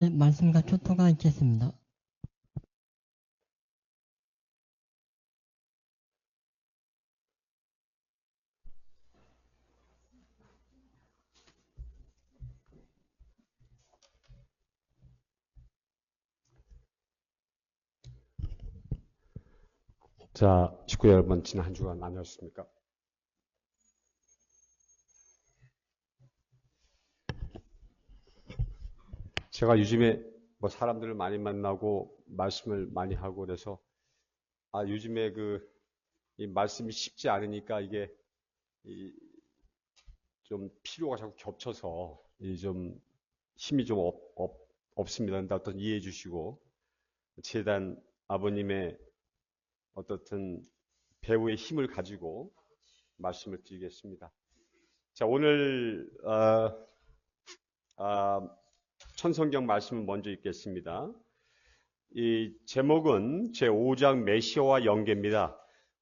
말씀과 초토가 있겠습니다. 자, 식구 여러분, 지난 한 주간 안녕하셨습니까? 제가 요즘에 뭐 사람들을 많이 만나고 말씀을 많이 하고 그래서 요즘에 이 말씀이 쉽지 않으니까 이게 좀 필요가 자꾸 겹쳐서 좀 힘이 좀 없습니다. 근데 어떤 이해해 주시고 재단 아버님의 어떻든 배우의 힘을 가지고 말씀을 드리겠습니다. 자, 오늘 천성경 말씀을 먼저 읽겠습니다. 이 제목은 제5장 메시아와 연계입니다.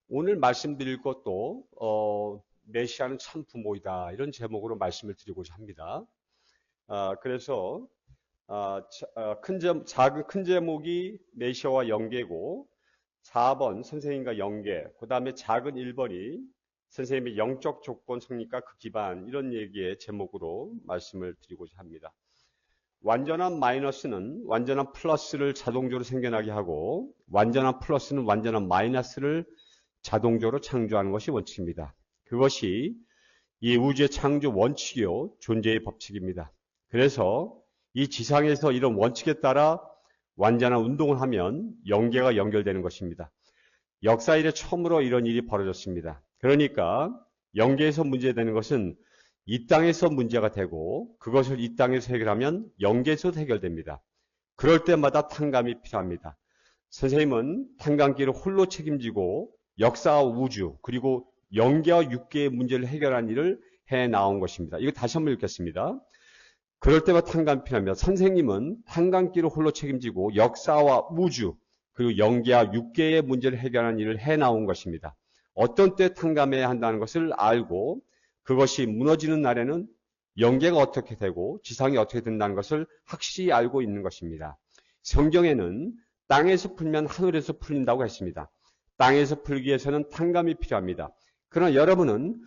오늘 말씀드릴 것도 메시아는 참 부모이다 이런 제목으로 말씀을 드리고자 합니다. 그래서 큰 제목이 메시아와 연계고 4번 선생님과 연계, 그 다음에 작은 1번이 선생님의 영적 조건 성립과 그 기반 이런 얘기의 제목으로 말씀을 드리고자 합니다. 완전한 마이너스는 완전한 플러스를 자동적으로 생겨나게 하고 완전한 플러스는 완전한 마이너스를 자동적으로 창조하는 것이 원칙입니다. 그것이 이 우주의 창조 원칙이요 존재의 법칙입니다. 그래서 이 지상에서 이런 원칙에 따라 완전한 운동을 하면 영계가 연결되는 것입니다. 역사 이래 처음으로 이런 일이 벌어졌습니다. 그러니까 영계에서 문제되는 것은 이 땅에서 문제가 되고 그것을 이 땅에서 해결하면 영계에서도 해결됩니다. 그럴 때마다 탕감이 필요합니다. 선생님은 탕감기를 홀로 책임지고 역사와 우주 그리고 영계와 육계의 문제를 해결한 일을 해 나온 것입니다. 이거 다시 한번 읽겠습니다. 그럴 때마다 탕감이 필요합니다. 선생님은 탕감기를 홀로 책임지고 역사와 우주 그리고 영계와 육계의 문제를 해결한 일을 해 나온 것입니다. 어떤 때 탕감해야 한다는 것을 알고 그것이 무너지는 날에는 영계가 어떻게 되고 지상이 어떻게 된다는 것을 확실히 알고 있는 것입니다. 성경에는 땅에서 풀면 하늘에서 풀린다고 했습니다. 땅에서 풀기 위해서는 탕감이 필요합니다. 그러나 여러분은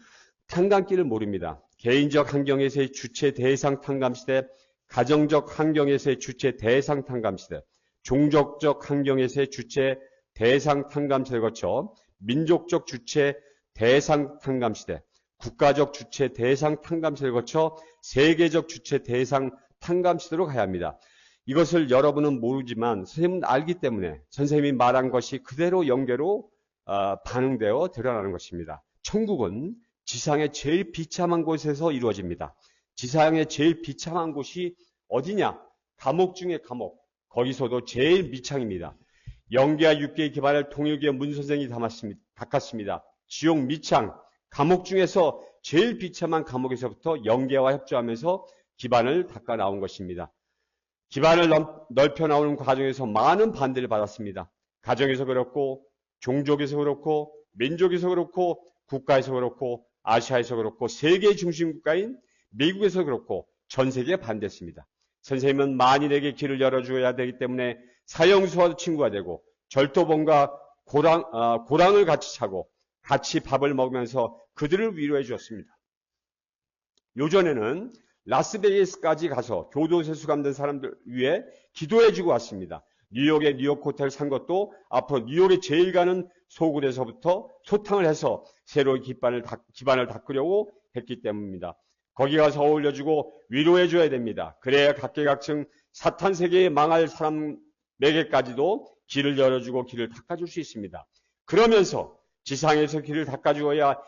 탕감기를 모릅니다. 개인적 환경에서의 주체 대상 탕감 시대, 가정적 환경에서의 주체 대상 탕감 시대, 종족적 환경에서의 주체 대상 탕감 시대를 거쳐 민족적 주체 대상 탕감 시대, 국가적 주체 대상 탕감 시대를 거쳐 세계적 주체 대상 탕감 시대로 가야 합니다. 이것을 여러분은 모르지만 선생님은 알기 때문에 선생님이 말한 것이 그대로 연계로 반응되어 드러나는 것입니다. 천국은 지상의 제일 비참한 곳에서 이루어집니다. 지상의 제일 비참한 곳이 어디냐? 감옥 중에 감옥. 거기서도 제일 미창입니다. 영계와 육계의 기반을 통일교의 문 선생이 닦았습니다. 지옥 미창. 감옥 중에서 제일 비참한 감옥에서부터 영계와 협조하면서 기반을 닦아 나온 것입니다. 기반을 넓혀 나오는 과정에서 많은 반대를 받았습니다. 가정에서 그렇고 종족에서 그렇고 민족에서 그렇고 국가에서 그렇고 아시아에서 그렇고 세계 중심 국가인 미국에서 그렇고 전 세계에 반대했습니다. 선생님은 만인에게 길을 열어줘야 되기 때문에 사형수와도 친구가 되고 절도범과 고랑을 같이 차고 같이 밥을 먹으면서 그들을 위로해 주었습니다. 요전에는 라스베이거스까지 가서 교도소에 수감된 사람들 위해 기도해 주고 왔습니다. 뉴욕에 뉴욕 호텔 산 것도 앞으로 뉴욕에 제일 가는 소굴에서부터 소탕을 해서 새로운 기반을 닦으려고 했기 때문입니다. 거기 가서 어울려주고 위로해줘야 됩니다. 그래야 각계각층 사탄 세계에 망할 사람에게까지도 길을 열어주고 길을 닦아줄 수 있습니다. 그러면서 지상에서 길을 닦아주어야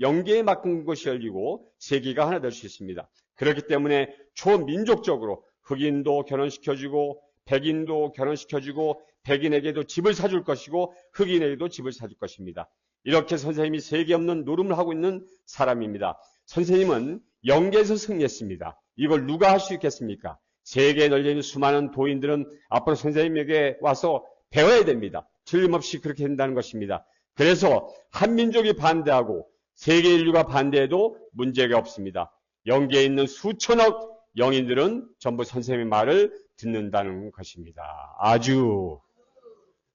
영계에 맡긴 것이 열리고 세계가 하나 될 수 있습니다. 그렇기 때문에 초민족적으로 흑인도 결혼시켜주고 백인도 결혼시켜주고 백인에게도 집을 사줄 것이고 흑인에게도 집을 사줄 것입니다. 이렇게 선생님이 세계 없는 노름을 하고 있는 사람입니다. 선생님은 영계에서 승리했습니다. 이걸 누가 할 수 있겠습니까? 세계에 널려있는 수많은 도인들은 앞으로 선생님에게 와서 배워야 됩니다. 틀림없이 그렇게 된다는 것입니다. 그래서 한민족이 반대하고 세계 인류가 반대해도 문제가 없습니다. 영계에 있는 수천억 영인들은 전부 선생님의 말을 듣는다는 것입니다. 아주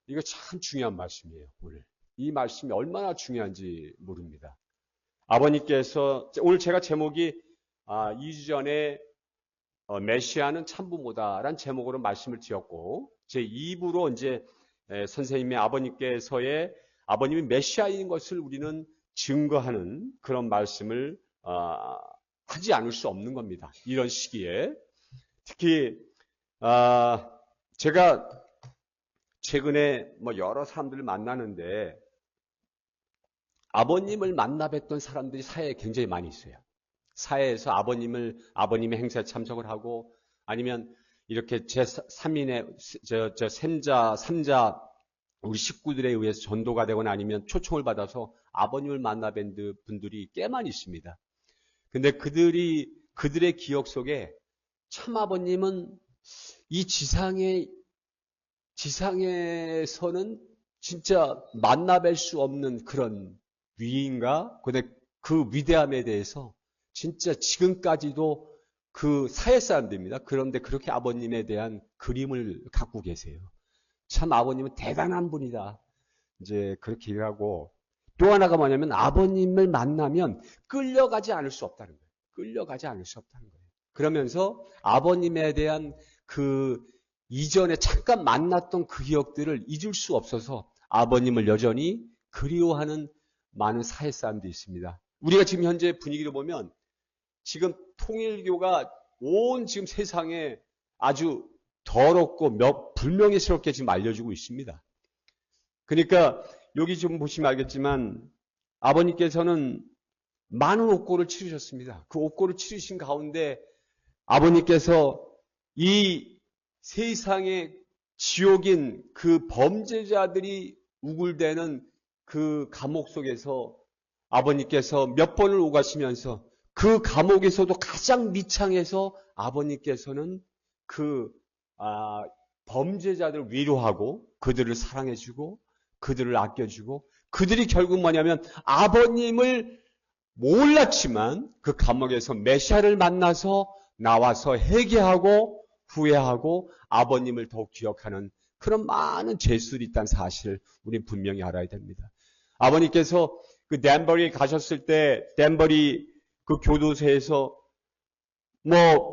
이거 참 중요한 말씀이에요. 오늘 이 말씀이 얼마나 중요한지 모릅니다. 아버님께서 오늘 제가 제목이 2주 전에 메시아는 참부모다라는 제목으로 말씀을 드렸고 제 2부로 이제 선생님의 아버님께서의 아버님이 메시아인 것을 우리는 증거하는 그런 말씀을 하지 않을 수 없는 겁니다. 이런 시기에 특히 제가 최근에 여러 사람들을 만나는데 아버님을 만나 뵀던 사람들이 사회에 굉장히 많이 있어요. 사회에서 아버님의 행사에 참석을 하고 아니면 이렇게 제3인의 삼자 우리 식구들에 의해서 전도가 되거나 아니면 초청을 받아서 아버님을 만나 뵌 분들이 꽤 많이 있습니다. 근데 그들의 기억 속에 참 아버님은 이 지상에서는 진짜 만나 뵐 수 없는 그런 위인가? 근데 그 위대함에 대해서 진짜 지금까지도 그 사회 사람들입니다. 그런데 그렇게 아버님에 대한 그림을 갖고 계세요. 참 아버님은 대단한 분이다. 이제 그렇게 얘기하고 또 하나가 뭐냐면 아버님을 만나면 끌려가지 않을 수 없다는 거예요. 끌려가지 않을 수 없다는 거예요. 그러면서 아버님에 대한 그 이전에 잠깐 만났던 그 기억들을 잊을 수 없어서 아버님을 여전히 그리워하는 많은 사회 사람들이 있습니다. 우리가 지금 현재 분위기를 보면 지금 통일교가 온 지금 세상에 아주 더럽고 불명예스럽게 지금 알려지고 있습니다. 그러니까 여기 지금 보시면 알겠지만 아버님께서는 많은 옥고를 치르셨습니다. 그 옥고를 치르신 가운데 아버님께서 이 세상의 지옥인 그 범죄자들이 우글대는 그 감옥 속에서 아버님께서 몇 번을 오가시면서 그 감옥에서도 가장 밑창에서 아버님께서는 그 범죄자들을 위로하고 그들을 사랑해주고 그들을 아껴주고 그들이 결국 뭐냐면 아버님을 몰랐지만 그 감옥에서 메시아를 만나서 나와서 회개하고 후회하고 아버님을 더욱 기억하는 그런 많은 죄수들이 있다는 사실을 우리는 분명히 알아야 됩니다. 아버님께서 그 댄버리에 가셨을 때 댄버리 그 교도소에서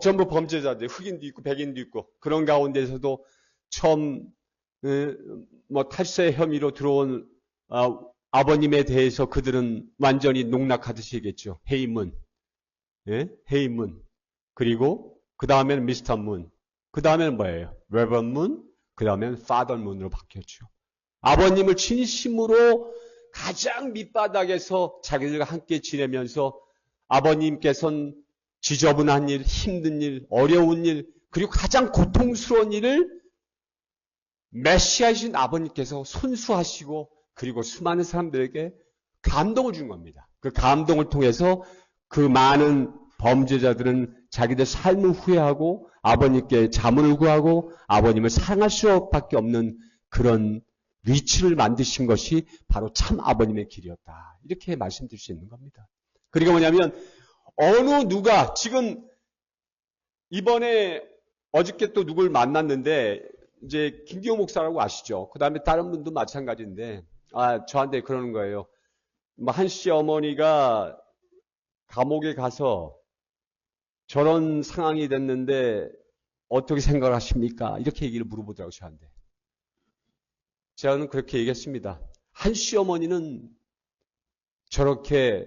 전부 범죄자들, 흑인도 있고 백인도 있고 그런 가운데서도 처음 탈세 혐의로 들어온 아버님에 대해서 그들은 완전히 농락하듯이 얘기했죠. 헤이문, 헤이문. 그리고 그 다음에는 미스터 문. 그 다음에는 뭐예요? 레버런 문. 그 다음에는 파더 문으로 바뀌었죠. 아버님을 진심으로 가장 밑바닥에서 자기들과 함께 지내면서 아버님께서는 지저분한 일, 힘든 일, 어려운 일, 그리고 가장 고통스러운 일을 메시아이신 아버님께서 손수하시고 그리고 수많은 사람들에게 감동을 준 겁니다. 그 감동을 통해서 그 많은 범죄자들은 자기들 삶을 후회하고 아버님께 자문을 구하고 아버님을 사랑할 수밖에 없는 그런 위치를 만드신 것이 바로 참 아버님의 길이었다. 이렇게 말씀드릴 수 있는 겁니다. 그러니까 뭐냐면 어느 누가 지금 이번에 어저께 또 누굴 만났는데 이제 김기호 목사라고 아시죠? 그 다음에 다른 분도 마찬가지인데 저한테 그러는 거예요. 한 씨 어머니가 감옥에 가서 저런 상황이 됐는데 어떻게 생각을 하십니까? 이렇게 얘기를 물어보더라고요, 저한테. 저는 그렇게 얘기했습니다. 한 씨 어머니는 저렇게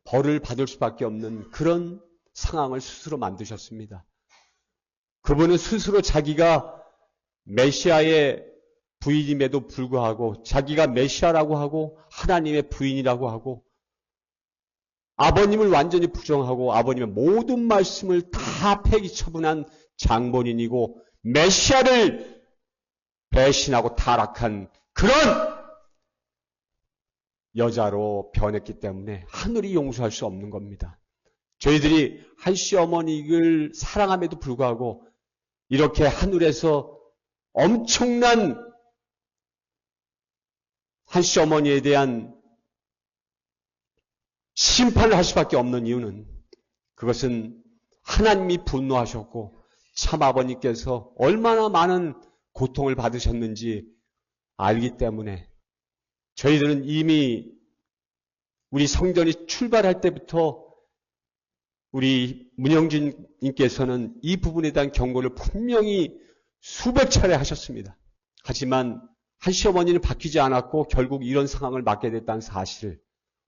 벌을 받을 수밖에 없는 그런 상황을 스스로 만드셨습니다. 그분은 스스로 자기가 메시아의 부인임에도 불구하고 자기가 메시아라고 하고 하나님의 부인이라고 하고 아버님을 완전히 부정하고 아버님의 모든 말씀을 다 폐기 처분한 장본인이고 메시아를 배신하고 타락한 그런 여자로 변했기 때문에 하늘이 용서할 수 없는 겁니다. 저희들이 한씨 어머니를 사랑함에도 불구하고 이렇게 하늘에서 엄청난 한씨 어머니에 대한 심판을 할 수밖에 없는 이유는 그것은 하나님이 분노하셨고 참 아버님께서 얼마나 많은 고통을 받으셨는지 알기 때문에 저희들은 이미 우리 성전이 출발할 때부터 우리 문영진님께서는 이 부분에 대한 경고를 분명히 수백 차례 하셨습니다. 하지만 한 시어머니는 바뀌지 않았고 결국 이런 상황을 맞게 됐다는 사실을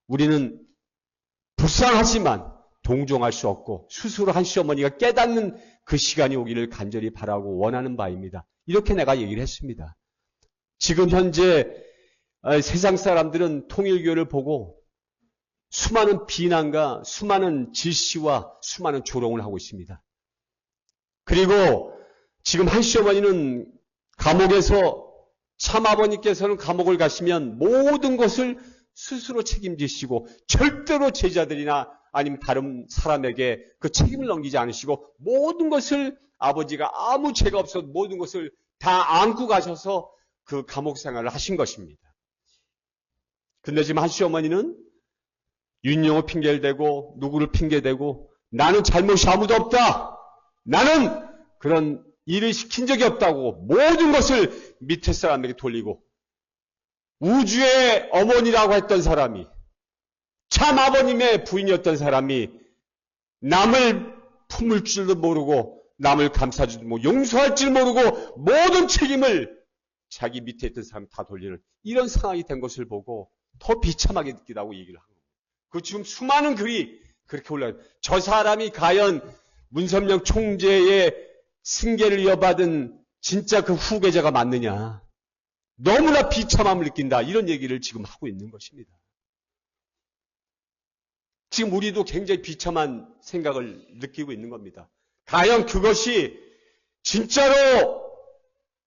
우리는 불쌍하지만 동정할 수 없고 스스로 한 시어머니가 깨닫는 그 시간이 오기를 간절히 바라고 원하는 바입니다. 이렇게 내가 얘기를 했습니다. 지금 현재 세상 사람들은 통일교를 보고 수많은 비난과 수많은 질시와 수많은 조롱을 하고 있습니다. 그리고 지금 한 시어머니는 감옥에서 참아버님께서는 감옥을 가시면 모든 것을 스스로 책임지시고 절대로 제자들이나 아니면 다른 사람에게 그 책임을 넘기지 않으시고 모든 것을 아버지가 아무 죄가 없어도 모든 것을 다 안고 가셔서 그 감옥 생활을 하신 것입니다. 근데 지금 한 시어머니는 윤영호 핑계를 대고 누구를 핑계대고 나는 잘못이 아무도 없다. 나는 그런 일을 시킨 적이 없다고 모든 것을 밑에 사람에게 돌리고 우주의 어머니라고 했던 사람이 참 아버님의 부인이었던 사람이 남을 품을 줄도 모르고 남을 감싸 줄도 모르고 용서할 줄 모르고 모든 책임을 자기 밑에 있던 사람 다 돌리는 이런 상황이 된 것을 보고 더 비참하게 느끼다고 얘기를 합니다. 그 지금 수많은 글이 그렇게 올라요. 저 사람이 과연 문선명 총재의 승계를 이어받은 진짜 그 후계자가 맞느냐. 너무나 비참함을 느낀다. 이런 얘기를 지금 하고 있는 것입니다. 지금 우리도 굉장히 비참한 생각을 느끼고 있는 겁니다. 과연 그것이 진짜로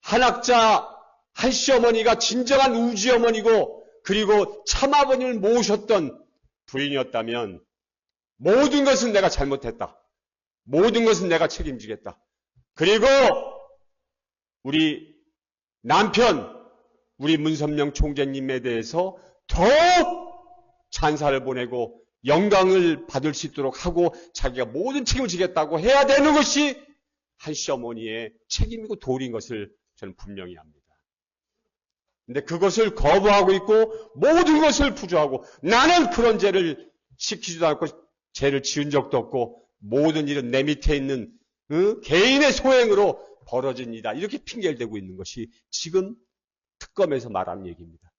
한학자 한 시어머니가 진정한 우주의 어머니고 그리고 참아버님을 모으셨던 부인이었다면 모든 것은 내가 잘못했다. 모든 것은 내가 책임지겠다. 그리고 우리 남편, 우리 문선명 총재님에 대해서 더욱 찬사를 보내고 영광을 받을 수 있도록 하고 자기가 모든 책임을 지겠다고 해야 되는 것이 한 시어머니의 책임이고 도리인 것을 저는 분명히 압니다. 근데 그것을 거부하고 있고 모든 것을 부조하고 나는 그런 죄를 시키지도 않고 죄를 지은 적도 없고 모든 일은 내 밑에 있는 개인의 소행으로 벌어진 일이다. 이렇게 핑계를 대고 있는 것이 지금 특검에서 말하는 얘기입니다.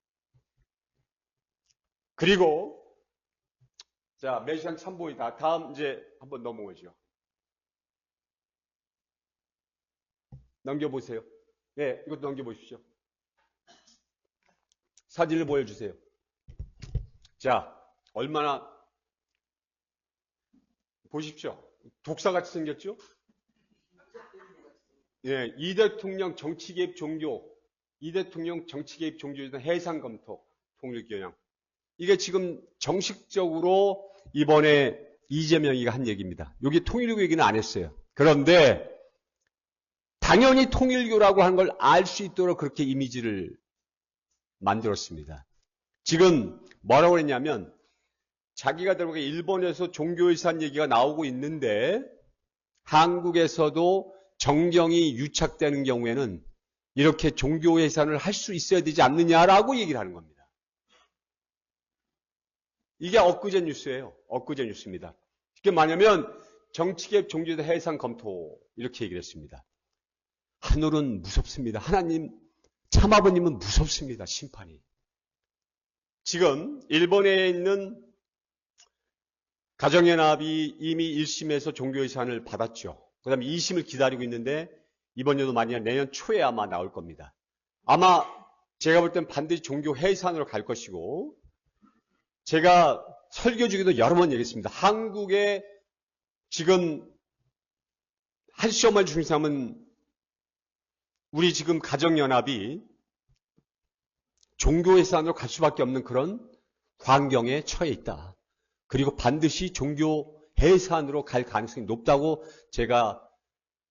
그리고 자, 매시간 참보이다. 다음 이제 한번 넘어오죠. 넘겨보세요. 네, 이것도 넘겨보십시오. 사진을 보여주세요. 자, 얼마나 보십시오. 독사같이 생겼죠? 예, 이 대통령 정치 개입 종교, 이 대통령 정치 개입 종교에 대한 해상 검토, 통일교양. 이게 지금 정식적으로 이번에 이재명이가 한 얘기입니다. 여기 통일교 얘기는 안 했어요. 그런데 당연히 통일교라고 하는 걸 알 수 있도록 그렇게 이미지를 만들었습니다. 지금 뭐라고 했냐면 자기가 들어가 일본에서 종교유산 얘기가 나오고 있는데 한국에서도 정경이 유착되는 경우에는 이렇게 종교유산을 할 수 있어야 되지 않느냐라고 얘기를 하는 겁니다. 이게 엊그제 뉴스예요. 엊그제 뉴스입니다. 이게 뭐냐면 정치개입 종교에 대한 해상 검토 이렇게 얘기를 했습니다. 하늘은 무섭습니다. 하나님 참아버님은 무섭습니다. 심판이. 지금 일본에 있는 가정연합이 이미 1심에서 종교유산을 받았죠. 그 다음에 2심을 기다리고 있는데 이번 연도 아니라 내년 초에 아마 나올 겁니다. 아마 제가 볼 땐 반드시 종교 해산으로 갈 것이고 제가 설교 중에도 여러 번 얘기했습니다. 한국에 지금 한 시험을 중심하면 우리 지금 가정연합이 종교해산으로 갈 수밖에 없는 그런 환경에 처해 있다. 그리고 반드시 종교해산으로 갈 가능성이 높다고 제가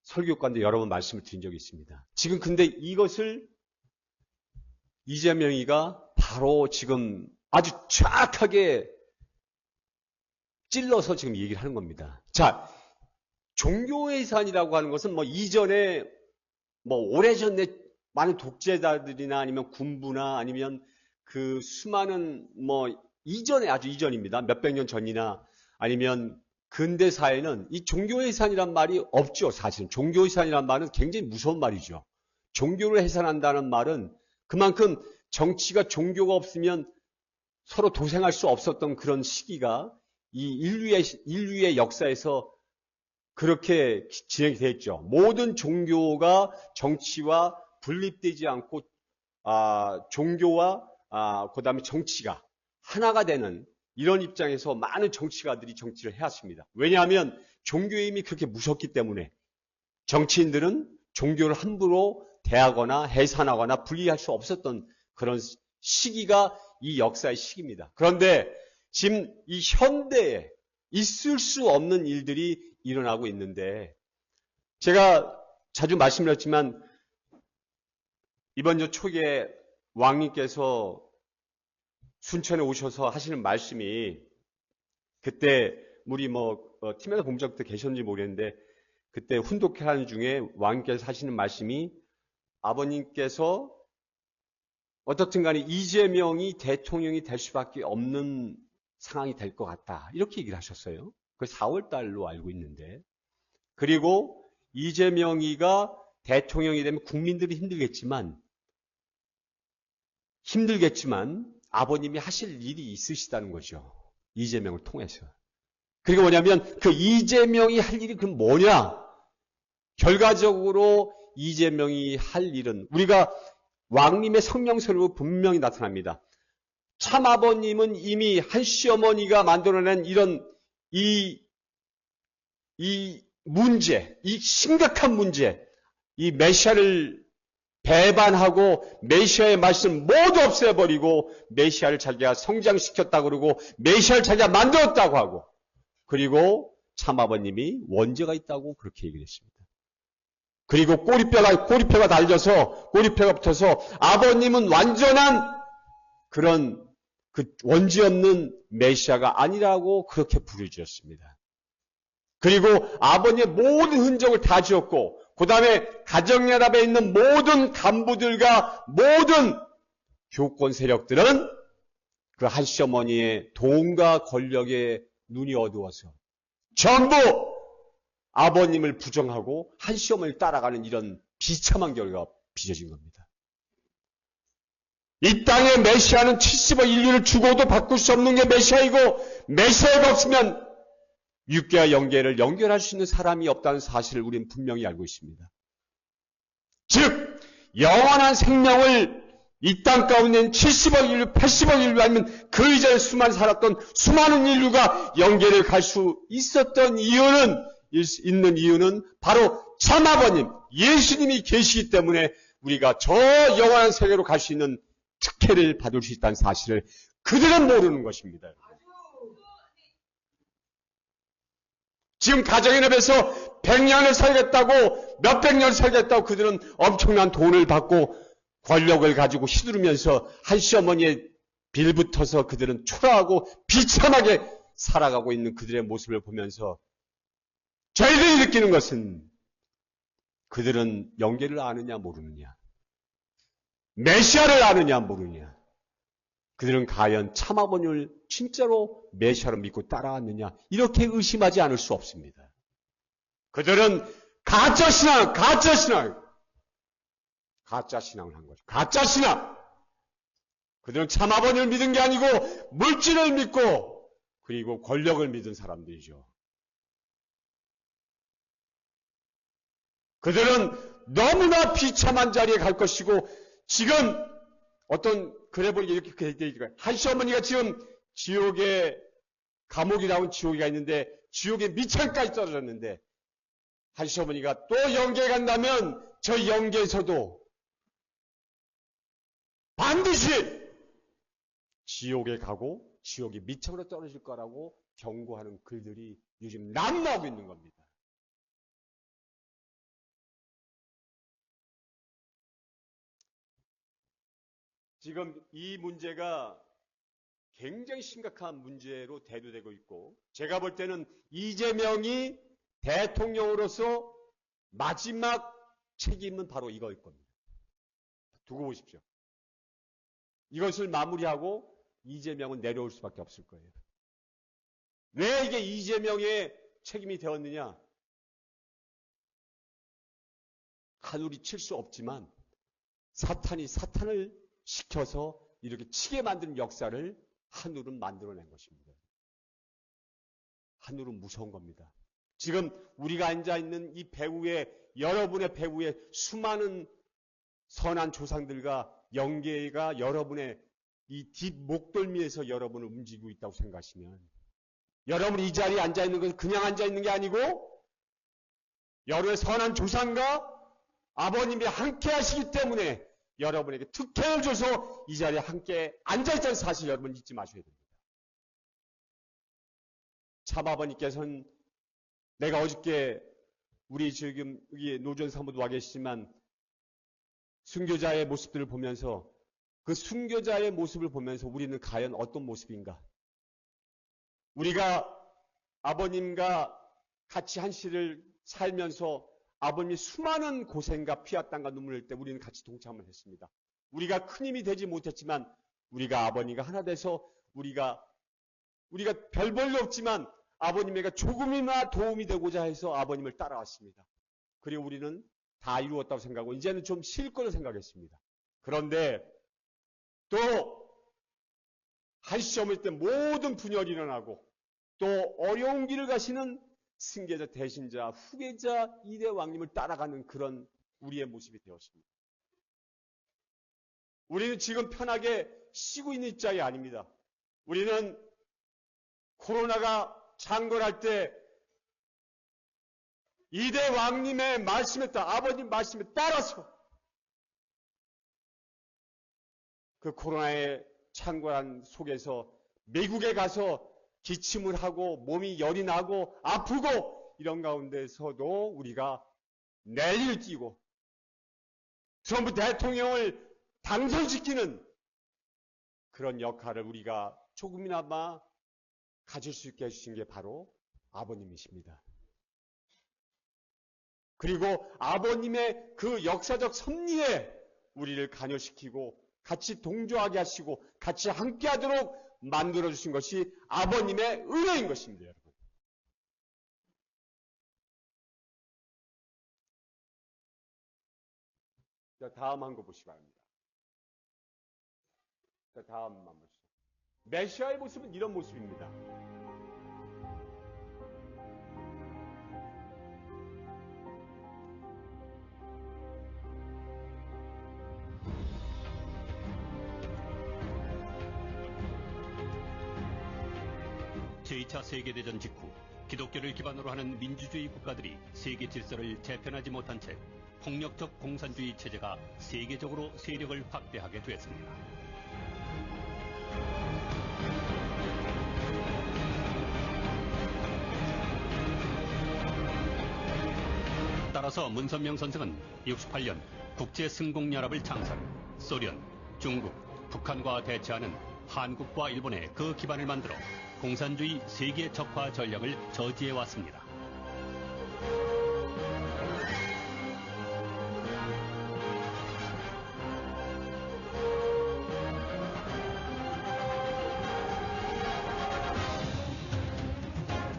설교관도 여러 번 말씀을 드린 적이 있습니다. 지금 근데 이것을 이재명이가 바로 지금 아주 정확하게 찔러서 지금 얘기를 하는 겁니다. 자, 종교해산이라고 하는 것은 뭐 이전에 뭐 오래전에 많은 독재자들이나 아니면 군부나 아니면 그 수많은 뭐 이전에 아주 이전입니다. 몇백 년 전이나 아니면 근대사에는 이 종교해산이란 말이 없죠. 사실은 종교해산이란 말은 굉장히 무서운 말이죠. 종교를 해산한다는 말은 그만큼 정치가 종교가 없으면 서로 도생할 수 없었던 그런 시기가 이 인류의 역사에서 그렇게 진행이 됐죠. 모든 종교가 정치와 분립되지 않고 종교와 그다음에 정치가 하나가 되는 이런 입장에서 많은 정치가들이 정치를 해왔습니다. 왜냐하면 종교의 힘이 그렇게 무섭기 때문에 정치인들은 종교를 함부로 대하거나 해산하거나 분리할 수 없었던 그런 시기가 이 역사의 시기입니다. 그런데 지금 이 현대에 있을 수 없는 일들이 일어나고 있는데 제가 자주 말씀드렸지만 이번 주 초기에 왕님께서 순천에 오셔서 하시는 말씀이 그때 우리 팀에서 본 적도 계셨는지 모르겠는데 그때 훈독회 하는 중에 왕님께서 하시는 말씀이 아버님께서 어떻든 간에 이재명이 대통령이 될 수밖에 없는 상황이 될 것 같다. 이렇게 얘기를 하셨어요. 그 4월 달로 알고 있는데. 그리고 이재명이가 대통령이 되면 국민들이 힘들겠지만 아버님이 하실 일이 있으시다는 거죠. 이재명을 통해서. 그리고 뭐냐면 그 이재명이 할 일이 그럼 뭐냐? 결과적으로 이재명이 할 일은 우리가 왕님의 성령설로 분명히 나타납니다. 참 아버님은 이미 한 시어머니가 만들어낸 이런 이 문제, 이 심각한 문제, 이 메시아를 배반하고 메시아의 말씀 모두 없애버리고 메시아를 자기가 성장시켰다고 그러고 메시아를 자기가 만들었다고 하고 그리고 참 아버님이 원죄가 있다고 그렇게 얘기를 했습니다. 그리고 꼬리뼈가 달려서 꼬리뼈가 붙어서 아버님은 완전한 그런 그 원죄 없는 메시아가 아니라고 그렇게 부르짖었습니다. 그리고 아버님의 모든 흔적을 다 지었고 그 다음에 가정연합에 있는 모든 간부들과 모든 교권 세력들은 그 한 시어머니의 돈과 권력에 눈이 어두워서 전부 아버님을 부정하고 한 시어머니를 따라가는 이런 비참한 결과가 빚어진 겁니다. 이 땅의 메시아는 70억 인류를 죽어도 바꿀 수 없는 게 메시아이고 메시아가 없으면 육계와 영계를 연결할 수 있는 사람이 없다는 사실을 우리는 분명히 알고 있습니다. 즉 영원한 생명을 이 땅 가운데 있는 70억 인류, 80억 인류 아니면 그 이전에 살았던 수많은 인류가 영계를 갈 수 있는 이유는 바로 참아버님, 예수님이 계시기 때문에 우리가 저 영원한 세계로 갈 수 있는 특혜를 받을 수 있다는 사실을 그들은 모르는 것입니다. 지금 가정연합에서 100년을 살겠다고 몇백 년 살겠다고 그들은 엄청난 돈을 받고 권력을 가지고 휘두르면서 한 시어머니의 빌붙어서 그들은 초라하고 비참하게 살아가고 있는 그들의 모습을 보면서 저희들이 느끼는 것은 그들은 영계를 아느냐 모르느냐 메시아를 아느냐 모르느냐 그들은 과연 참아버님을 진짜로 메시아로 믿고 따라왔느냐 이렇게 의심하지 않을 수 없습니다. 그들은 가짜신앙을 한 거죠. 가짜신앙. 그들은 참아버님을 믿은 게 아니고 물질을 믿고 그리고 권력을 믿은 사람들이죠. 그들은 너무나 비참한 자리에 갈 것이고 지금 어떤 그래보니까 이렇게 되니까 한 시어머니가 지금 지옥에 감옥이 나온 지옥이가 있는데 지옥에 밑창까지 떨어졌는데 한 시어머니가 또 영계에 간다면 저 영계에서도 반드시 지옥에 가고 지옥이 밑창으로 떨어질 거라고 경고하는 글들이 요즘 난무하고 있는 겁니다. 지금 이 문제가 굉장히 심각한 문제로 대두되고 있고 제가 볼 때는 이재명이 대통령으로서 마지막 책임은 바로 이거일 겁니다. 두고 보십시오. 이것을 마무리하고 이재명은 내려올 수밖에 없을 거예요. 왜 이게 이재명의 책임이 되었느냐? 하늘이 칠 수 없지만 사탄이 사탄을 시켜서 이렇게 치게 만드는 역사를 하늘은 만들어낸 것입니다. 하늘은 무서운 겁니다. 지금 우리가 앉아있는 이 배후에, 여러분의 배후에 수많은 선한 조상들과 영계가 여러분의 이 뒷목덜미에서 여러분을 움직이고 있다고 생각하시면, 여러분이 이 자리에 앉아있는 것은 그냥 앉아있는 게 아니고 여러분의 선한 조상과 아버님이 함께 하시기 때문에 여러분에게 특혜를 줘서 이 자리에 함께 앉아있다는 사실 여러분 잊지 마셔야 됩니다. 참 아버님께서는, 내가 어저께 우리 지금 여기 노전 사모도 와 계시지만 순교자의 모습들을 보면서, 그 순교자의 모습을 보면서 우리는 과연 어떤 모습인가? 우리가 아버님과 같이 한 시를 살면서 아버님이 수많은 고생과 피와 땀과 눈물을 흘릴 때 우리는 같이 동참을 했습니다. 우리가 큰 힘이 되지 못했지만 우리가 아버님과 하나 돼서 우리가 별 볼일 없지만 아버님에게 조금이나 도움이 되고자 해서 아버님을 따라왔습니다. 그리고 우리는 다 이루었다고 생각하고 이제는 좀 쉴 거로 생각했습니다. 그런데 또 한 시점일 때 모든 분열이 일어나고 또 어려운 길을 가시는 승계자, 대신자, 후계자, 이대 왕님을 따라가는 그런 우리의 모습이 되었습니다. 우리는 지금 편하게 쉬고 있는 입장이 아닙니다. 우리는 코로나가 창궐할 때 이대 왕님의 말씀에 따라, 아버님 말씀에 따라서 그 코로나의 창궐한 속에서 미국에 가서 기침을 하고 몸이 열이 나고 아프고 이런 가운데서도 우리가 내리를 띄고 트럼프 대통령을 당선시키는 그런 역할을 우리가 조금이나마 가질 수 있게 해주신 게 바로 아버님이십니다. 그리고 아버님의 그 역사적 섭리에 우리를 관여시키고 같이 동조하게 하시고 같이 함께하도록 만들어주신 것이 아버님의 은혜인 것입니다, 여러분. 자, 다음 한 거 보시기 바랍니다. 자, 다음만 보시죠. 메시아의 모습은 이런 모습입니다. 제2차 세계대전 직후 기독교를 기반으로 하는 민주주의 국가들이 세계 질서를 재편하지 못한 채 폭력적 공산주의 체제가 세계적으로 세력을 확대하게 됐습니다. 따라서 문선명 선생은 68년 국제승공연합을 창설, 소련, 중국, 북한과 대치하는 한국과 일본의 그 기반을 만들어 공산주의 세계 적화 전략을 저지해왔습니다.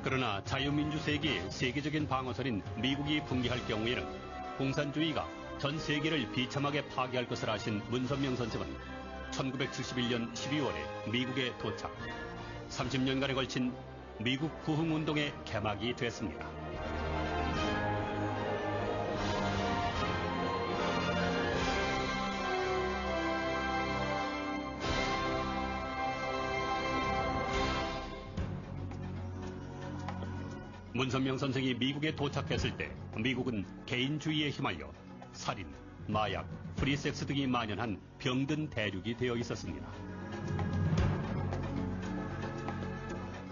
그러나 자유민주 세계의 세계적인 방어선인 미국이 붕괴할 경우에는 공산주의가 전 세계를 비참하게 파괴할 것을 아신 문선명 선생은 1971년 12월에 미국에 도착, 30년간에 걸친 미국 부흥운동의 개막이 됐습니다. 문선명 선생이 미국에 도착했을 때 미국은 개인주의에 휘말려 살인, 마약, 프리섹스 등이 만연한 병든 대륙이 되어 있었습니다.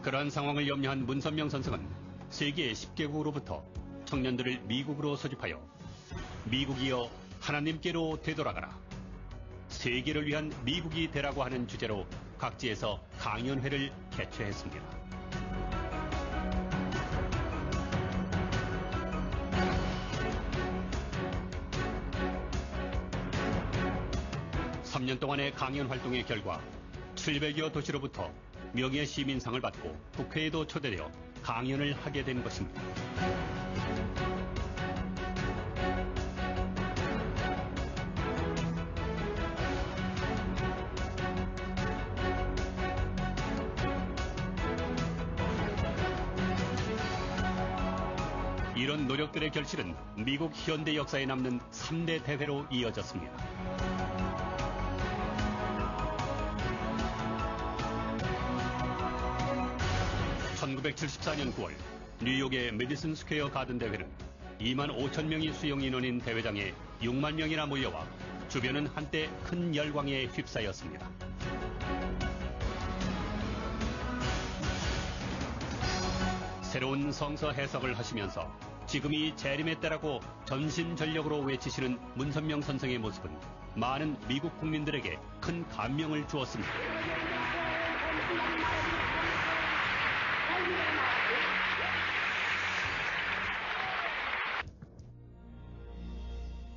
그러한 상황을 염려한 문선명 선생은 세계 10개국으로부터 청년들을 미국으로 소집하여 미국이여 하나님께로 되돌아가라, 세계를 위한 미국이 되라고 하는 주제로 각지에서 강연회를 개최했습니다. 3년 동안의 강연 활동의 결과 700여 도시로부터 명예 시민상을 받고 국회에도 초대되어 강연을 하게 된 것입니다. 이런 노력들의 결실은 미국 현대 역사에 남는 3대 대회로 이어졌습니다. (1974년 9월) 뉴욕의 메디슨 스퀘어 가든 대회는 2만 5천 명이 수용 인원인 대회장에 6만 명이나 몰려와 주변은 한때 큰 열광에 휩싸였습니다. 새로운 성서 해석을 하시면서 지금이 재림의 때라고 전신전력으로 외치시는 문선명 선생의 모습은 많은 미국 국민들에게 큰 감명을 주었습니다.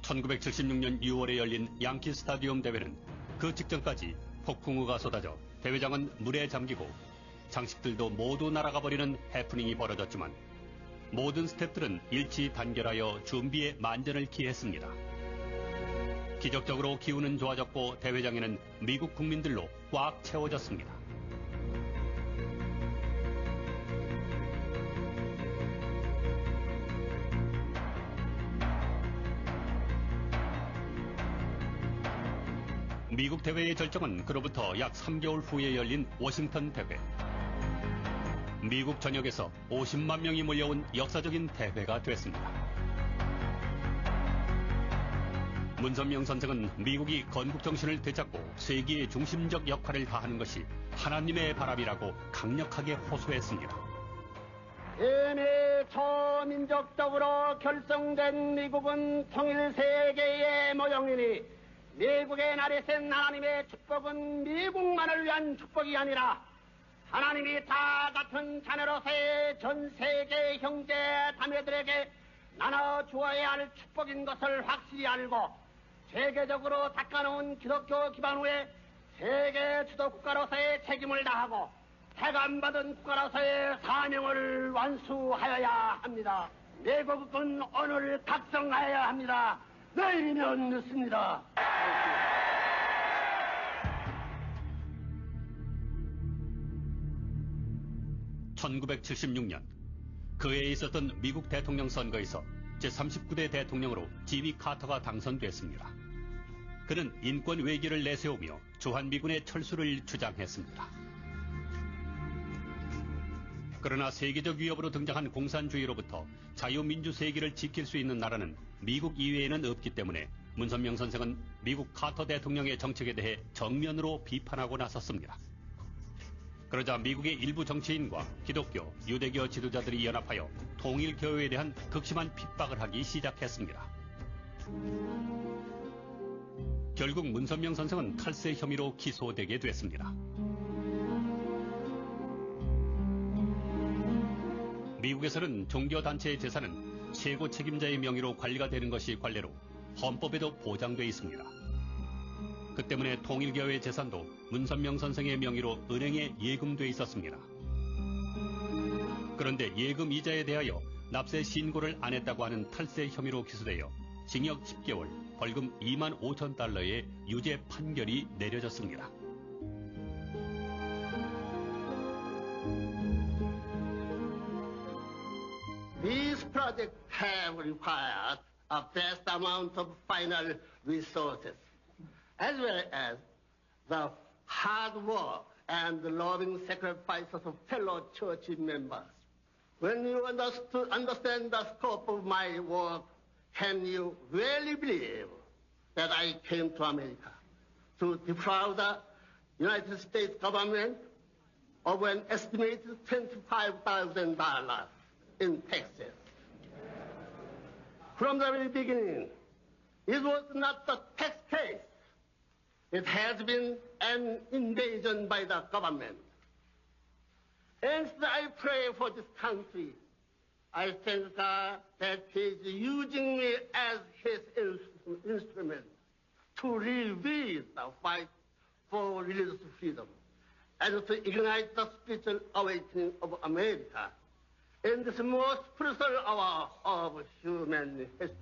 (1976년 6월에) 열린 양키 스타디움 대회는 그 직전까지 폭풍우가 쏟아져 대회장은 물에 잠기고 장식들도 모두 날아가 버리는 해프닝이 벌어졌지만 모든 스태프들은 일치 단결하여 준비에 만전을 기했습니다. 기적적으로 기운은 좋아졌고 대회장에는 미국 국민들로 꽉 채워졌습니다. 미국 대회의 절정은 그로부터 약 3개월 후에 열린 워싱턴 대회. 미국 전역에서 50만 명이 몰려온 역사적인 대회가 됐습니다. 문선명 선생은 미국이 건국 정신을 되찾고 세계의 중심적 역할을 다하는 것이 하나님의 바람이라고 강력하게 호소했습니다. 이미 초민족적으로 결성된 미국은 통일 세계의 모형이니 미국의 날에 센 하나님의 축복은 미국만을 위한 축복이 아니라 하나님이 다 같은 자녀로서의 전 세계 형제 자매들에게 나눠 주어야 할 축복인 것을 확실히 알고 세계적으로 닦아놓은 기독교 기반 후에 세계 주도 국가로서의 책임을 다하고 태감받은 국가로서의 사명을 완수하여야 합니다. 미국은 오늘 각성하여야 합니다. 내일이면 늦습니다. 1976년 그해 있었던 미국 대통령 선거에서 제39대 대통령으로 지미 카터가 당선됐습니다. 그는 인권 외교를 내세우며 주한미군의 철수를 주장했습니다. 그러나 세계적 위협으로 등장한 공산주의로부터 자유민주 세계를 지킬 수 있는 나라는 미국 이외에는 없기 때문에 문선명 선생은 미국 카터 대통령의 정책에 대해 정면으로 비판하고 나섰습니다. 그러자 미국의 일부 정치인과 기독교, 유대교 지도자들이 연합하여 통일교회에 대한 극심한 핍박을 하기 시작했습니다. 결국 문선명 선생은 탈세 혐의로 기소되게 됐습니다. 미국에서는 종교단체의 재산은 최고 책임자의 명의로 관리가 되는 것이 관례로 헌법에도 보장돼 있습니다. 그 때문에 통일교회 재산도 문선명 선생의 명의로 은행에 예금돼 있었습니다. 그런데 예금 이자에 대하여 납세 신고를 안 했다고 하는 탈세 혐의로 기소되어 징역 10개월, 벌금 2만 5천 달러의 유죄 판결이 내려졌습니다. These projects have required a vast amount of final resources, as well as the hard work and the loving sacrifices of fellow church members. When you understand the scope of my work, can you really believe that I came to America to defraud the United States government of an estimated $25,000 in taxes? From the very beginning, it was not the tax case. It has been an invasion by the government. And I pray for this country. I thank God that He is using me as His instrument to rebuild the fight for religious freedom and to ignite the spiritual awakening of America in this most crucial hour of human history.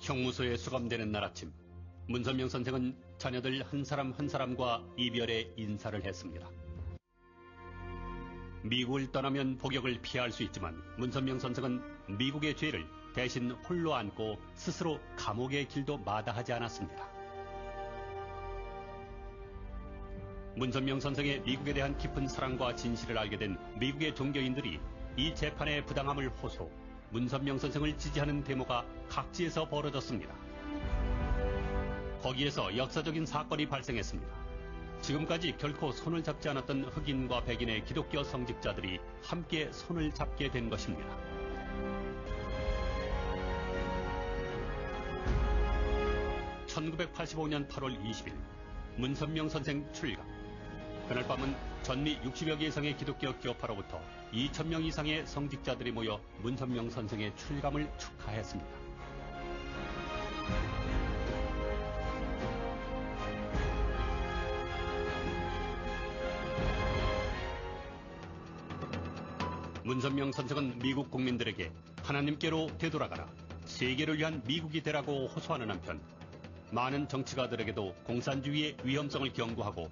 형무소에 수감되는 날 아침, 문선명 선생은 자녀들 한 사람 한 사람과 이별의 인사를 했습니다. 미국을 떠나면 복역을 피할 수 있지만 문선명 선생은 미국의 죄를 대신 홀로 안고 스스로 감옥의 길도 마다하지 않았습니다. 문선명 선생의 미국에 대한 깊은 사랑과 진실을 알게 된 미국의 종교인들이 이 재판의 부당함을 호소, 문선명 선생을 지지하는 데모가 각지에서 벌어졌습니다. 거기에서 역사적인 사건이 발생했습니다. 지금까지 결코 손을 잡지 않았던 흑인과 백인의 기독교 성직자들이 함께 손을 잡게 된 것입니다. (1985년 8월 20일) 문선명 선생 출감. 그날 밤은 전미 60여 개 이상의 기독교 교파로부터 2,000명 이상의 성직자들이 모여 문선명 선생의 출감을 축하했습니다. 문선명 선생은 미국 국민들에게 하나님께로 되돌아가라, 세계를 위한 미국이 되라고 호소하는 한편 많은 정치가들에게도 공산주의의 위험성을 경고하고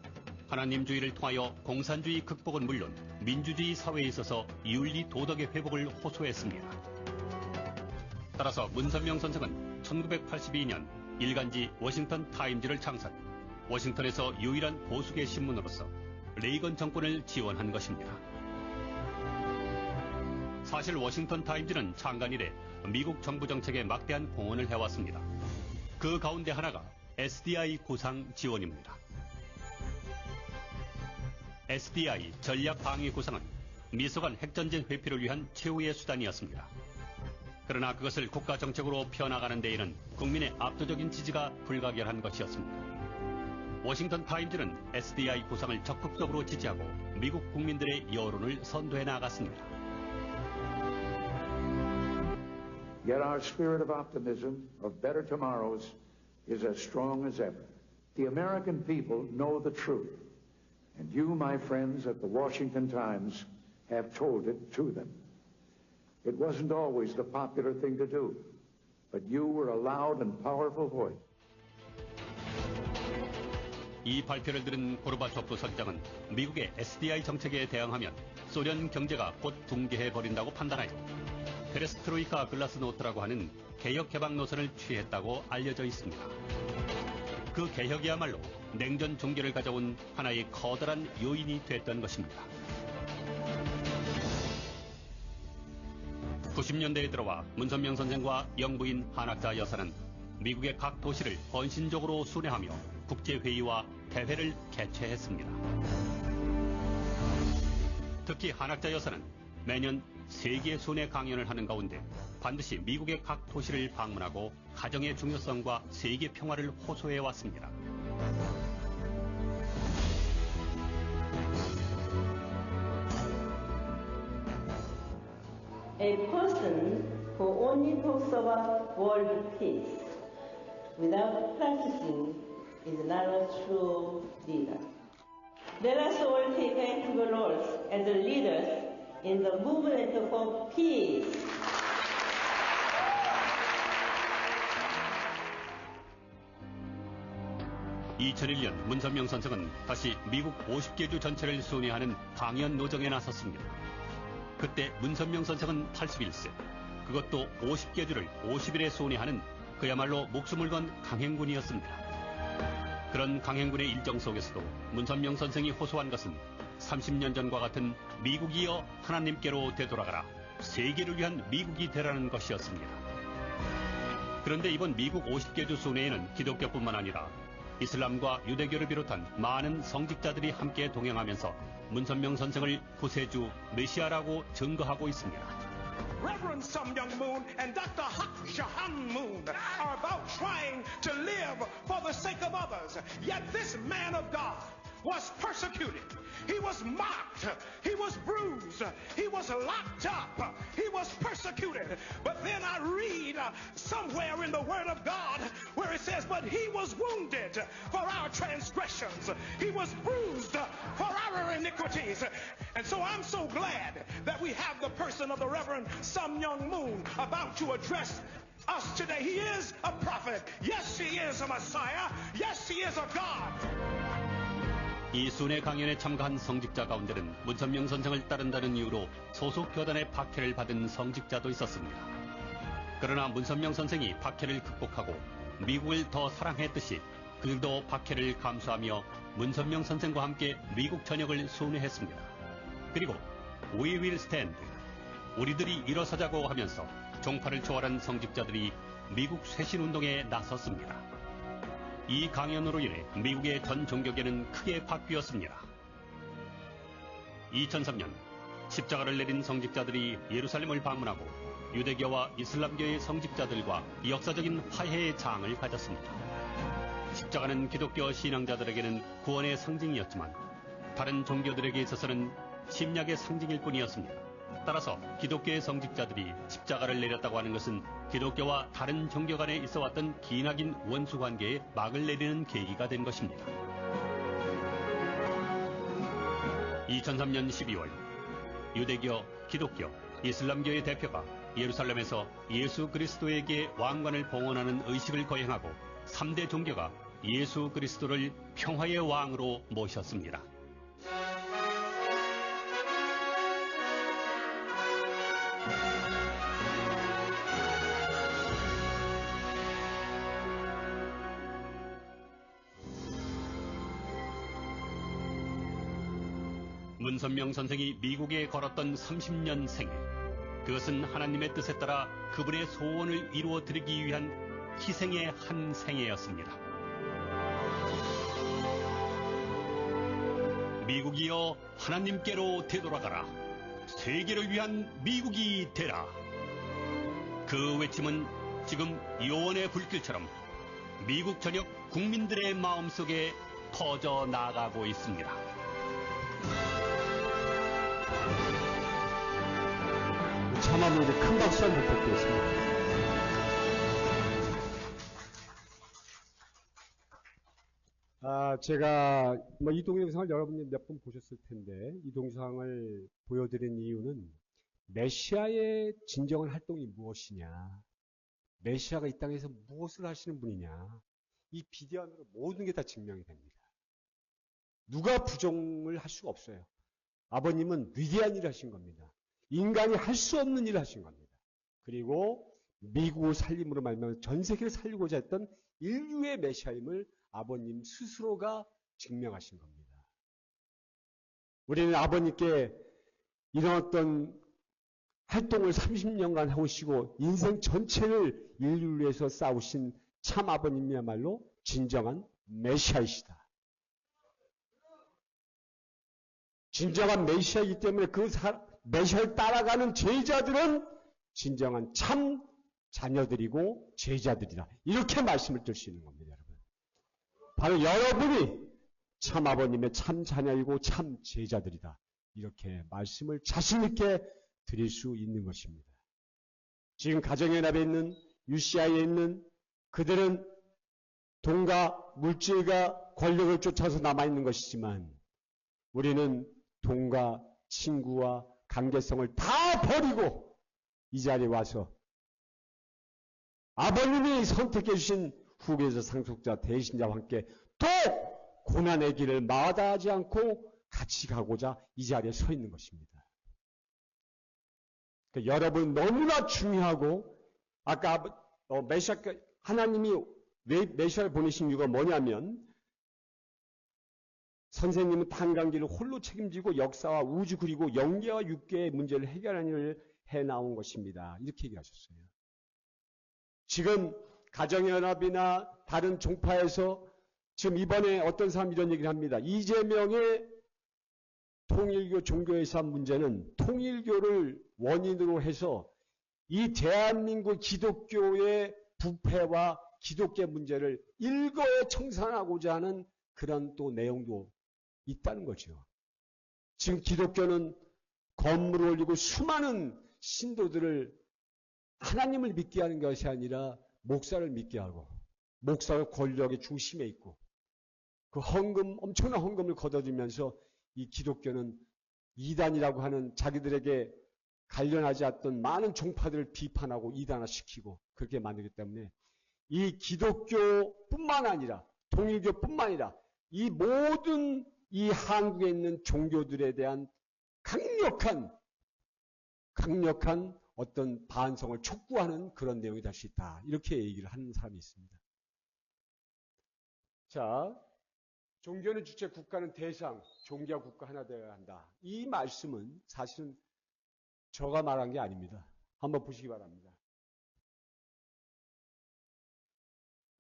하나님주의를 통하여 공산주의 극복은 물론 민주주의 사회에 있어서 윤리 도덕의 회복을 호소했습니다. 따라서 문선명 선생은 1982년 일간지 워싱턴 타임즈를 창설, 워싱턴에서 유일한 보수계 신문으로서 레이건 정권을 지원한 것입니다. 사실 워싱턴 타임즈는 창간 이래 미국 정부 정책에 막대한 공헌을 해왔습니다. 그 가운데 하나가 SDI 구상 지원입니다. SDI 전략방위 구상은 미소 간 핵전쟁 회피를 위한 최후의 수단이었습니다. 그러나 그것을 국가 정책으로 펴나가는 데에는 국민의 압도적인 지지가 불가결한 것이었습니다. 워싱턴 타임즈는 SDI 구상을 적극적으로 지지하고 미국 국민들의 여론을 선도해 나갔습니다. Yet our spirit of optimism, of better tomorrows, is as strong as ever. The American people know the truth, and you, my friends at the Washington Times, have told it to them. It wasn't always the popular thing to do, but you were a loud and powerful voice. 이 발표를 들은 고르바초프 서장은 미국의 SDI 정책에 대응하면 소련 경제가 곧 붕괴해버린다고 판단하여 페레스트로이카 글라스노트라고 하는 개혁 개방 노선을 취했다고 알려져 있습니다. 그 개혁이야말로 냉전 종결을 가져온 하나의 커다란 요인이 됐던 것입니다. 90년대에 들어와 문선명 선생과 영부인 한학자 여사는 미국의 각 도시를 헌신적으로 순회하며 국제회의와 대회를 개최했습니다. 특히 한학자 여사는 매년 세계 순회 강연을 하는 가운데 반드시 미국의 각 도시를 방문하고 가정의 중요성과 세계 평화를 호소해 왔습니다. A person who only talks about world peace without practicing is not a true leader. Let us all take active roles as leaders in the movement for peace. (2001년) 문선명 선생은 다시 미국 50개 주 전체를 순회하는 강연 노정에 나섰습니다. 그때 문선명 선생은 81세, 그것도 50개 주를 50일에 순회하는 그야말로 목숨을 건 강행군이었습니다. 그런 강행군의 일정 속에서도 문선명 선생이 호소한 것은 30년 전과 같은 미국이여 하나님께로 되돌아가라, 세계를 위한 미국이 되라는 것이었습니다. 그런데 이번 미국 50개 주 순회에는 기독교뿐만 아니라 이슬람과 유대교를 비롯한 많은 성직자들이 함께 동행하면서 문선명 선생을 구세주 메시아라고 증거하고 있습니다. Reverend Sum Young Moon and Dr. Hak Shahan Moon are about trying to live for the sake of others. Yet this man of God, was persecuted. He was mocked. He was bruised. He was locked up. He was persecuted. But then I read somewhere in the Word of God where it says, but he was wounded for our transgressions. He was bruised for our iniquities. And so I'm so glad that we have the person of the Reverend Sun Myung Moon about to address us today. He is a prophet. Yes, he is a Messiah. Yes, he is a God. 이 순회 강연에 참가한 성직자 가운데는 문선명 선생을 따른다는 이유로 소속 교단의 박해를 받은 성직자도 있었습니다. 그러나 문선명 선생이 박해를 극복하고 미국을 더 사랑했듯이 그들도 박해를 감수하며 문선명 선생과 함께 미국 전역을 순회했습니다. 그리고 We will stand, 우리들이 일어서자고 하면서 종파를 초월한 성직자들이 미국 쇄신운동에 나섰습니다. 이 강연으로 인해 미국의 전 종교계는 크게 바뀌었습니다. 2003년 십자가를 내린 성직자들이 예루살렘을 방문하고 유대교와 이슬람교의 성직자들과 역사적인 화해의 장을 가졌습니다. 십자가는 기독교 신앙자들에게는 구원의 상징이었지만 다른 종교들에게 있어서는 침략의 상징일 뿐이었습니다. 따라서 기독교의 성직자들이 십자가를 내렸다고 하는 것은 기독교와 다른 종교 간에 있어왔던 기나긴 원수관계에 막을 내리는 계기가 된 것입니다. 2003년 12월 유대교, 기독교, 이슬람교의 대표가 예루살렘에서 예수 그리스도에게 왕관을 봉헌하는 의식을 거행하고 3대 종교가 예수 그리스도를 평화의 왕으로 모셨습니다. 문선명 선생이 미국에 걸었던 30년 생애, 그것은 하나님의 뜻에 따라 그분의 소원을 이루어 드리기 위한 희생의 한 생애였습니다. 미국이여 하나님께로 되돌아가라. 세계를 위한 미국이 되라. 그 외침은 지금 요원의 불길처럼 미국 전역 국민들의 마음속에 퍼져 나가고 있습니다. 참아보는데 큰 박수 한번 부탁드리겠습니다. 제가 이 동영상을 여러분이 몇 번 보셨을 텐데 이 동영상을 보여드린 이유는 메시아의 진정한 활동이 무엇이냐, 메시아가 이 땅에서 무엇을 하시는 분이냐, 이 비디오로 모든 게 다 증명이 됩니다. 누가 부정을 할 수가 없어요. 아버님은 위대한 일을 하신 겁니다. 인간이 할 수 없는 일을 하신 겁니다. 그리고 미국을 살림으로 말미암아 전 세계를 살리고자 했던 인류의 메시아임을 아버님 스스로가 증명하신 겁니다. 우리는 아버님께 이런 어떤 활동을 30년간 해오시고 인생 전체를 인류를 위해서 싸우신 참 아버님이야말로 진정한 메시아이시다. 진정한 메시아이기 때문에 그 메시아를 따라가는 제자들은 진정한 참 자녀들이고 제자들이다. 이렇게 말씀을 드릴 수 있는 겁니다, 여러분. 바로 여러분이 참 아버님의 참 자녀이고 참 제자들이다. 이렇게 말씀을 자신 있게 드릴 수 있는 것입니다. 지금 가정연합에 있는 UCI에 있는 그들은 돈과 물질과 권력을 쫓아서 남아있는 것이지만 우리는 돈과 친구와 관계성을 다 버리고 이 자리에 와서 아버님이 선택해 주신 후계자 상속자 대신자와 함께 또 고난의 길을 마다하지 않고 같이 가고자 이 자리에 서 있는 것입니다. 그러니까 여러분 너무나 중요하고 아까 하나님이 왜 메시아를 보내신 이유가 뭐냐면 선생님은 탄광기를 홀로 책임지고 역사와 우주 그리고 영계와 육계의 문제를 해결하는 일을 해나온 것입니다. 이렇게 얘기하셨어요. 지금 가정연합이나 다른 종파에서 지금 이번에 어떤 사람이 이런 얘기를 합니다. 이재명의 통일교 종교에서 한 문제는 통일교를 원인으로 해서 이 대한민국 기독교의 부패와 기독교 문제를 일거에 청산하고자 하는 그런 또 내용도 있다는 거죠. 지금 기독교는 건물을 올리고 수많은 신도들을 하나님을 믿게 하는 것이 아니라 목사를 믿게 하고 목사가 권력의 중심에 있고 그 헌금, 엄청난 헌금을 걷어들면서 이 기독교는 이단이라고 하는 자기들에게 관련하지 않던 많은 종파들을 비판하고 이단화시키고 그렇게 만들기 때문에 이 기독교뿐만 아니라 통일교뿐만 아니라 이 모든 이 한국에 있는 종교들에 대한 강력한 어떤 반성을 촉구하는 그런 내용이 될 수 있다. 이렇게 얘기를 하는 사람이 있습니다. 자, 종교는 주체, 국가는 대상, 종교와 국가 하나 되어야 한다. 이 말씀은 사실은 저가 말한 게 아닙니다. 한번 보시기 바랍니다.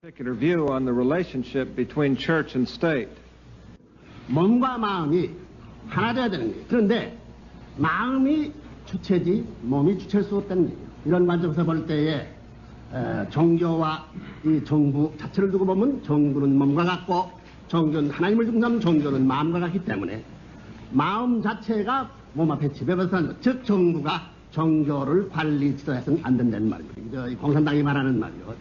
Particular view on the relationship between church and state. 몸과 마음이 하나 되어야 되는 거예요. 그런데 마음이 주체지 몸이 주체일 수 없다는 거예요. 이런 관점에서 볼 때에 종교와 이 정부 자체를 두고 보면 정부는 몸과 같고 종교는 하나님을 두고 보면 종교는 마음과 같기 때문에 마음 자체가 몸 앞에 지배받아서 즉 정부가 종교를 관리 지도해서는 안 된다는 말입니다. 이 공산당이 말하는 말이요.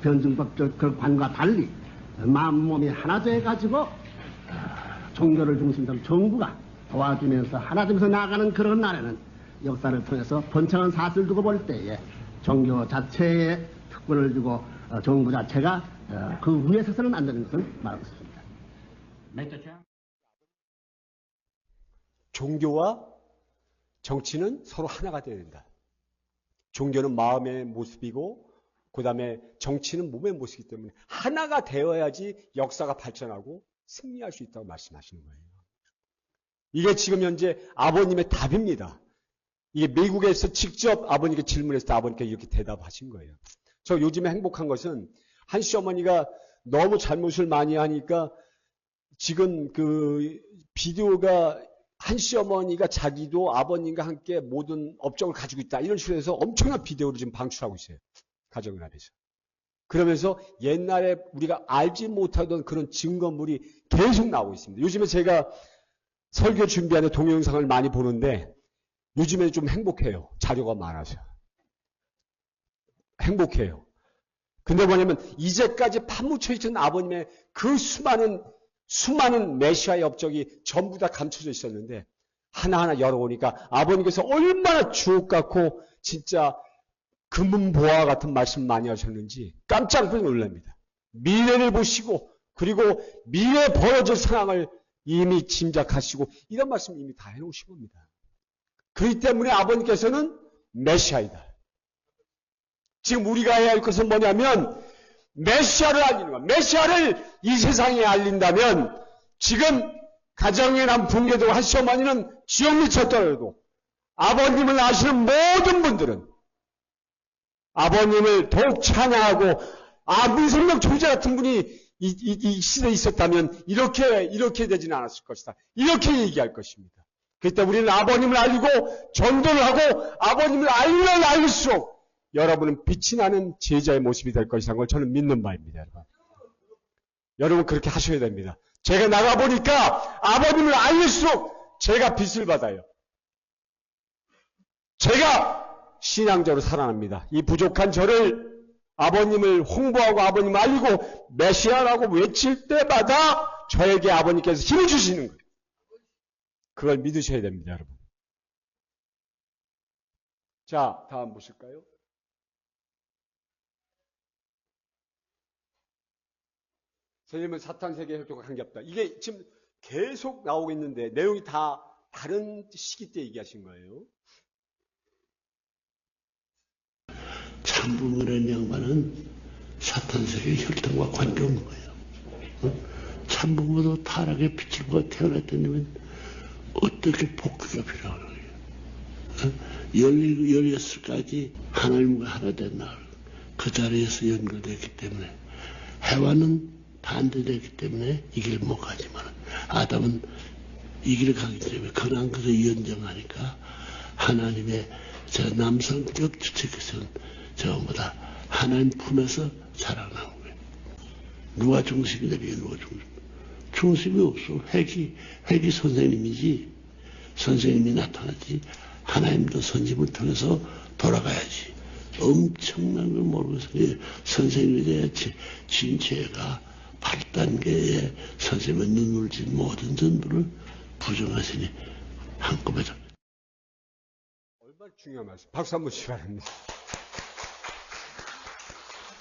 변증법 그 관과 달리 마음 몸이 하나 돼가지고 종교를 중심으로 정부가 도와주면서 하나 되면서 나아가는 그런 날에는 역사를 통해서 번창한 사실을 두고 볼 때에 종교 자체에 특권을 주고 정부 자체가 그 위에 서서는 안 되는 것을 말하고 있습니다. 종교와 정치는 서로 하나가 되어야 된다. 종교는 마음의 모습이고 그 다음에 정치는 몸의 모습이기 때문에 하나가 되어야지 역사가 발전하고 승리할 수 있다고 말씀하시는 거예요. 이게 지금 현재 아버님의 답입니다. 이게 미국에서 직접 아버님께 질문했을 때 아버님께 이렇게 대답하신 거예요. 저 요즘에 행복한 것은 한 시어머니가 너무 잘못을 많이 하니까 지금 그 비디오가 한 시어머니가 자기도 아버님과 함께 모든 업적을 가지고 있다. 이런 식으로 해서 엄청난 비디오를 지금 방출하고 있어요. 가정을 하면서. 그러면서 옛날에 우리가 알지 못하던 그런 증거물이 계속 나오고 있습니다. 요즘에 제가 설교 준비하는 동영상을 많이 보는데 요즘에 좀 행복해요. 자료가 많아서. 행복해요. 근데 뭐냐면 이제까지 파묻혀 있던 아버님의 그 수많은 메시아의 업적이 전부 다 감춰져 있었는데 하나하나 열어보니까 아버님께서 얼마나 주옥 같고 진짜 금은보화 같은 말씀 많이 하셨는지 깜짝 놀랍니다. 미래를 보시고 그리고 미래에 벌어질 상황을 이미 짐작하시고 이런 말씀 이미 다 해놓으신 겁니다. 그렇기 때문에 아버님께서는 메시아이다. 지금 우리가 해야 할 것은 뭐냐면 메시아를 알리는 것. 메시아를 이 세상에 알린다면 지금 가정에 난 붕괴되고 한 시어머니는 지옥 미쳤더라도 아버님을 아시는 모든 분들은 아버님을 더욱 찬양하고 문성명 조제 같은 분이 이 시대에 있었다면 이렇게 되지는 않았을 것이다. 이렇게 얘기할 것입니다. 그렇기 때문에 우리는 아버님을 알리고 전도를 하고 아버님을 알리면 알릴수록 여러분은 빛이 나는 제자의 모습이 될 것이라는 걸 저는 믿는 바입니다. 여러분 그렇게 하셔야 됩니다. 제가 나가보니까 아버님을 알릴수록 제가 빛을 받아요. 제가 신앙적으로 살아납니다. 이 부족한 저를 아버님을 홍보하고 아버님을 알리고 메시아라고 외칠 때마다 저에게 아버님께서 힘을 주시는 거예요. 그걸 믿으셔야 됩니다, 여러분. 자, 다음 보실까요? 선생님은 사탄 세계 혈통과 관계없다. 이게 지금 계속 나오고 있는데 내용이 다 다른 시기 때 얘기하신 거예요. 참부모라는 양반은 사탄 세계 혈통과 관계없는 거예요. 참부모도 타락의 빛을 보고 태어났다면 어떻게 복귀가 필요한 거예요. 16까지 하나님과 하나 된 날, 그 자리에서 연결되기 때문에 해와는 반대되기 때문에 이 길을 못 가지만 아담은 이 길을 가기 때문에 그런 것을 연정하니까 하나님의 저 남성적 주체께서는 전부 다 하나님 품에서 자라나는 거예요. 누가 중심이 되리요? 누가 중심? 중심이 없어. 회기 선생님이지. 선생님이 나타나지. 하나님도 선집을 통해서 돌아가야지. 엄청난 걸 모르면서 선생님에 대한 진죄가 8단계에 선생님의 눈물 진 모든 전부를 부정하시니 한꺼번에. 얼마나 중요한 말씀. 박수 한번 주시기 바랍니다.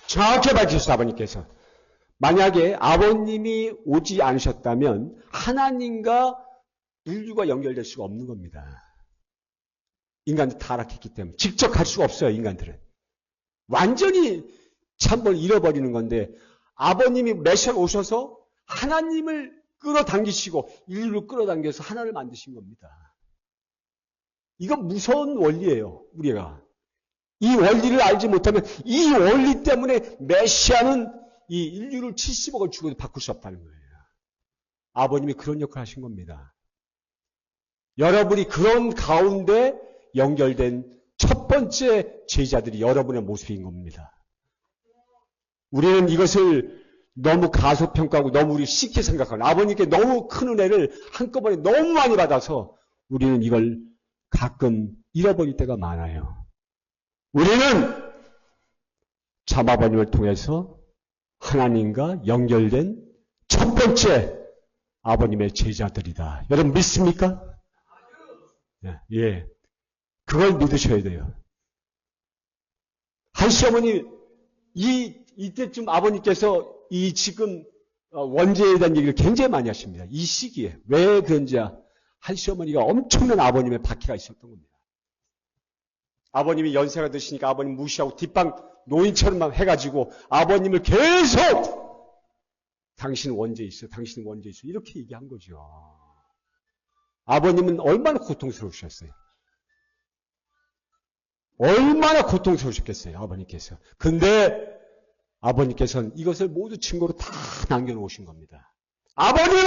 정확히 밝히셨어요, 아버님께서. 만약에 아버님이 오지 않으셨다면 하나님과 인류가 연결될 수가 없는 겁니다. 인간들 타락했기 때문에. 직접 갈 수가 없어요, 인간들은. 완전히 참뭘 잃어버리는 건데 아버님이 메시아가 오셔서 하나님을 끌어당기시고 인류를 끌어당겨서 하나를 만드신 겁니다. 이건 무서운 원리예요, 우리가. 이 원리를 알지 못하면 이 원리 때문에 메시아는 이 인류를 70억을 주고도 바꿀 수 없다는 거예요. 아버님이 그런 역할을 하신 겁니다. 여러분이 그런 가운데 연결된 첫 번째 제자들이 여러분의 모습인 겁니다. 우리는 이것을 너무 가소평가하고 너무 우리 쉽게 생각하는 아버님께 너무 큰 은혜를 한꺼번에 너무 많이 받아서 우리는 이걸 가끔 잃어버릴 때가 많아요. 우리는 참 아버님을 통해서 하나님과 연결된 첫 번째 아버님의 제자들이다. 여러분 믿습니까? 예. 그걸 믿으셔야 돼요. 한시어머니 이때쯤 아버님께서 이 지금 원죄에 대한 얘기를 굉장히 많이 하십니다. 이 시기에. 왜 그런지 한시어머니가 엄청난 아버님의 박해가 있었던 겁니다. 아버님이 연세가 드시니까 아버님 무시하고 뒷방 노인처럼만 해가지고 아버님을 계속 당신 원죄 있어, 당신 원죄 있어 이렇게 얘기한 거죠. 아버님은 얼마나 고통스러우셨어요. 얼마나 고통스러우셨겠어요, 아버님께서. 근데 아버님께서는 이것을 모두 증거로 다 남겨놓으신 겁니다. 아버님은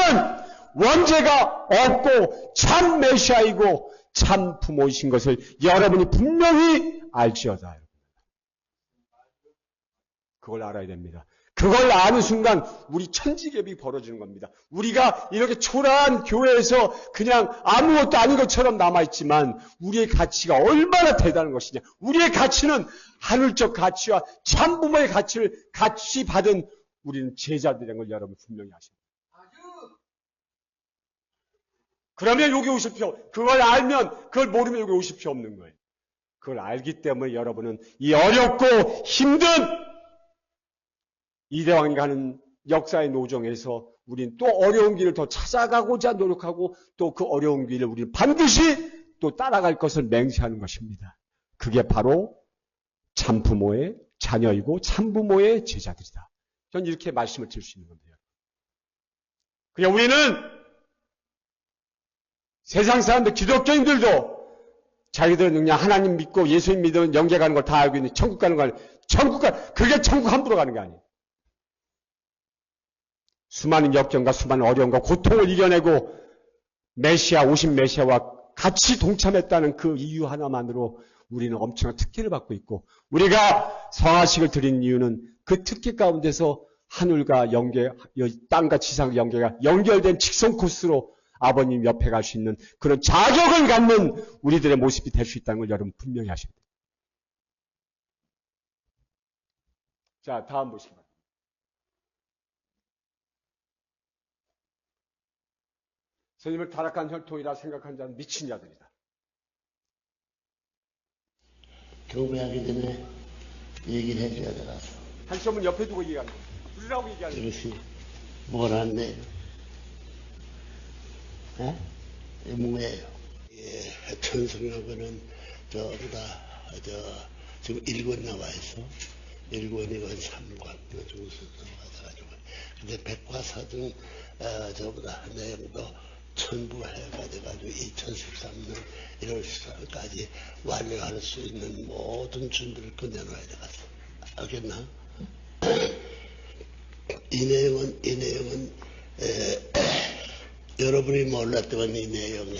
원죄가 없고 참 메시아이고 참 부모이신 것을 여러분이 분명히 알지어다. 그걸 알아야 됩니다. 그걸 아는 순간 우리 천지개벽이 벌어지는 겁니다. 우리가 이렇게 초라한 교회에서 그냥 아무것도 아닌 것처럼 남아있지만 우리의 가치가 얼마나 대단한 것이냐. 우리의 가치는 하늘적 가치와 참부모의 가치를 같이 받은 우리는 제자들인 걸 여러분 분명히 아십니다. 그러면 여기 오실 필요, 그걸 알면, 그걸 모르면 여기 오실 필요 없는 거예요. 그걸 알기 때문에 여러분은 이 어렵고 힘든 이대왕이 가는 역사의 노정에서 우리는 또 어려운 길을 더 찾아가고자 노력하고 또 그 어려운 길을 우리는 반드시 또 따라갈 것을 맹세하는 것입니다. 그게 바로 참부모의 자녀이고 참부모의 제자들이다. 전 이렇게 말씀을 드릴 수 있는 건데요. 그냥 우리는 세상 사람들, 기독교인들도 자기들은 그냥 하나님 믿고 예수님 믿으면 영계 가는 걸 다 알고 있는 천국 가는 걸, 그게 천국 함부로 가는 게 아니에요. 수많은 역경과 수많은 어려움과 고통을 이겨내고 오신 메시아와 같이 동참했다는 그 이유 하나만으로 우리는 엄청난 특혜를 받고 있고, 우리가 성화식을 드린 이유는 그 특혜 가운데서 하늘과 땅과 지상 연계가 연결된 직선 코스로 아버님 옆에 갈 수 있는 그런 자격을 갖는 우리들의 모습이 될 수 있다는 걸 여러분 분명히 아십니다. 자, 다음 보시기 바랍니다. 스님을 타락한 혈통이라 생각한 자는 미친 자들이다. 경배하기 전에 얘기를 해줘야 되라서. 한시험은 옆에 두고 얘기하는 거예요. 불이라고 얘기하는 거예요. 이것이 뭐라네? 뭐예요? 예, 천성하고는 지금 1권 나와 있어. 1권이건 3권 중순서가 돼가지고. 근데 백과사전 저보다 내용도 전부해가지고 2013년 1월 14일까지 완료할 수 있는 모든 준비를 끝내놔야 되겠어. 알겠나? 이 내용은 여러분이 몰랐던 이 내용에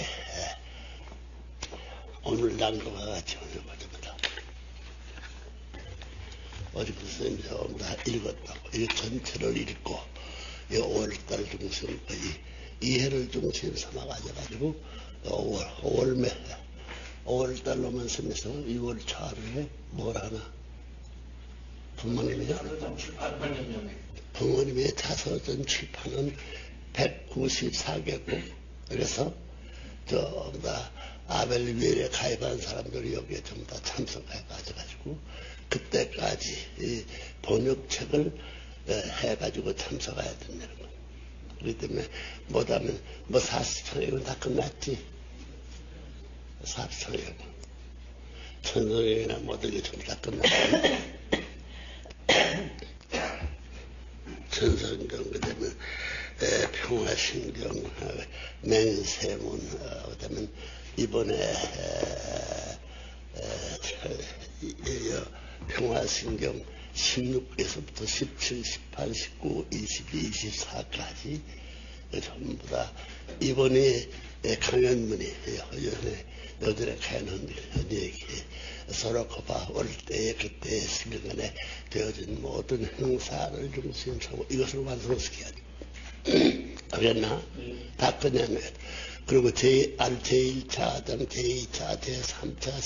오늘 난도가 같이 올려버립니다. 어제 그 선생님이 전부 다 읽었다고. 이 전체를 읽고 이 5월달 중심 거의 이해를 중심 삼아가지고 5월달 로맨스에서 2월 초하루에 뭘 하나 부모님의 자서전 출판은 194개국. 그래서 전부 다 아벨리비엘에 가입한 사람들이 여기에 전부 다 참석해가지고 그때까지 이 번역책을 해가지고 참석해야 된다는 거예요. 그렇기 때문에 못하면 40청이면 다 끝났지. 40청이면 천성이나 모든 게 전부 다 끝났지. 천성경 그다음에 평화신경, 맹세문, 그다음에 이번에 평화신경 16에서부터 17, 18, 19, 22, 24까지 전부 다 이번에 강연문이 여전히 가는 얘기 서로 올 때에 그때 시간에 되어진 모든 행사를 중심으로 이것을 완성시켜야 돼. 알겠나? 다 끝내는 거야. 그리고 제1차, 제2차, 제3차,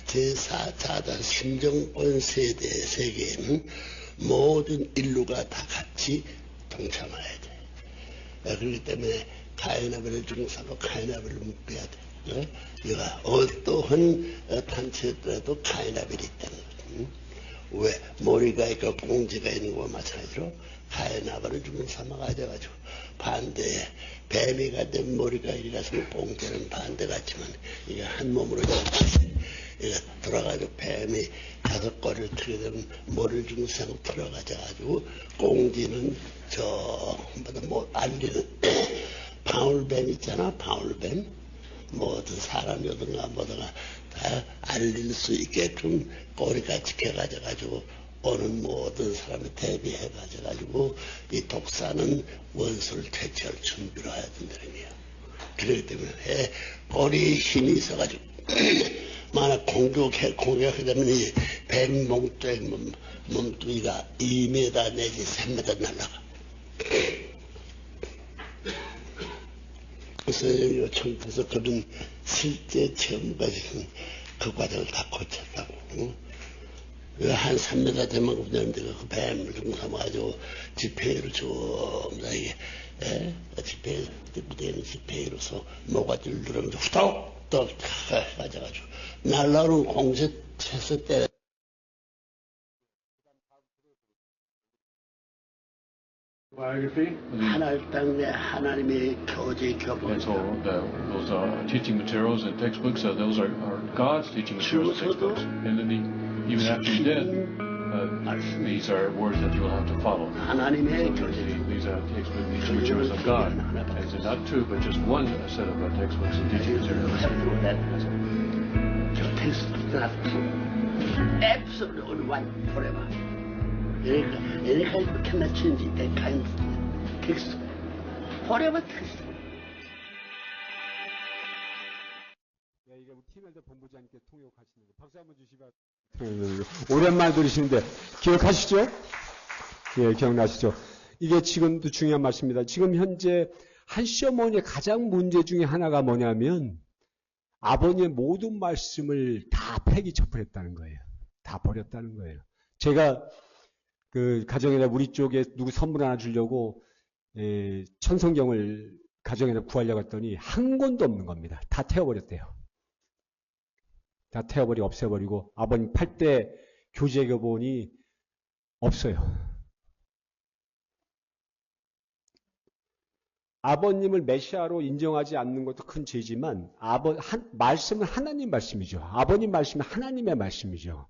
제4차 심정권 세계에는 모든 인류가 다 같이 동참해야 돼. 그렇기 때문에 카인아벨을 중사하고 카인아벨을 묶어야 돼. 이가 어떠한 단체더라도 카인아벨이 있다는 거지. 왜? 머리가 있고 공지가 있는 것과 마찬가지로 카인아벨을 좀 삼아가지고 반대에 뱀이가 된 머리가 이리가서 공지는 반대 같지만 이게 한 몸으로 이게 들어가지고 뱀이 5꼬리를 틀게 되면 머리를 좀 생 들어가져가지고 공지는 전부 다 뭐 알리는 방울뱀 있잖아. 방울뱀 뭐든 사람이든가 뭐든가 다 알릴 수 있게끔 꼬리같이 개가져가지고 오는 모든 사람이 대비해가지고 이 독사는 원수를 퇴치할 준비를 해야 된다는 거야. 그렇기 때문에 꼬리에 힘이 있어가지고 만약 공격하게 되면 이 뱀 몸뚱이가 2m 내지 3m 날아가. 그래서 요청해서 그런 실제 체험까지 그 과정을 다 거쳤다고. 한 3m 되면 그냥 내가 그 뱀을 좀 삼아가지고 지폐를 전부 다 이게, 지폐, 무대에는 지폐로서 모가지를 누르면서 후덕후덕 가져가지고 날라오는 공세에서 때려. Biography? 하나님 땅에 하나님의 교제 교본. And so those teaching materials and textbooks, those are God's teaching materials and textbooks. And then even after he's dead, these are words that you will have to follow. 하나님의 So 교제. these are materials of God. And so not two, but just one set of textbooks and teaching materials. The text is not true. Absolutely only one forever. Any kind cannot change it. That kind of text. Forever text. 이게 우리 팀에서 본부장님께 통역하시는 거. 박수 한번 주시면. 오랜만에 들으시는데 기억하시죠? 예, 기억나시죠? 이게 지금도 중요한 말씀입니다. 지금 현재 한 시어머니의 가장 문제 중에 하나가 뭐냐면 아버님의 모든 말씀을 다 폐기 처분했다는 거예요. 다 버렸다는 거예요. 제가 그 가정에다 우리 쪽에 누구 선물 하나 주려고 천성경을 가정에다 구하려고 했더니 한 권도 없는 겁니다. 다 태워버렸대요. 다 태워버리고 없애버리고 아버님 8대 교재교본이 없어요. 아버님을 메시아로 인정하지 않는 것도 큰 죄지만 말씀은 하나님 말씀이죠. 아버님 말씀은 하나님의 말씀이죠.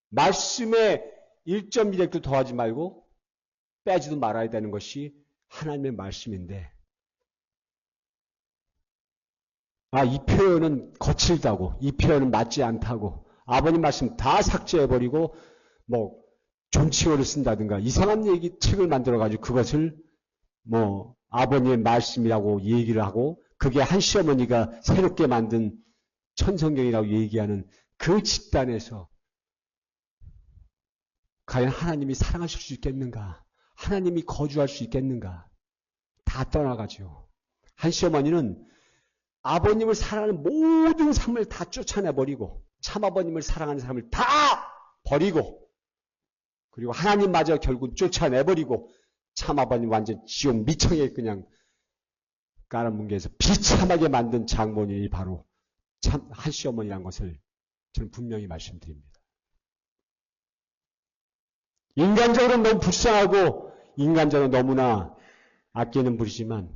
말씀에 1.1획도 더하지 말고 빼지도 말아야 되는 것이 하나님의 말씀인데 이 표현은 거칠다고 이 표현은 맞지 않다고 아버님 말씀 다 삭제해버리고 뭐 존칭어를 쓴다든가 이상한 책을 만들어가지고 그것을 뭐 아버님의 말씀이라고 얘기를 하고 그게 한 시어머니가 새롭게 만든 천성경이라고 얘기하는 그 집단에서 과연 하나님이 사랑하실 수 있겠는가? 하나님이 거주할 수 있겠는가? 다 떠나가죠. 한 시어머니는 아버님을 사랑하는 모든 삶을 다 쫓아내버리고 참아버님을 사랑하는 사람을 다 버리고 그리고 하나님마저 결국 쫓아내버리고 참아버님 완전 지옥 미청에 그냥 깔아뭉개서 비참하게 만든 장모님이 바로 참 한 시어머니라는 것을 저는 분명히 말씀드립니다. 인간적으로 너무 불쌍하고 인간적으로 너무나 아끼는 분이지만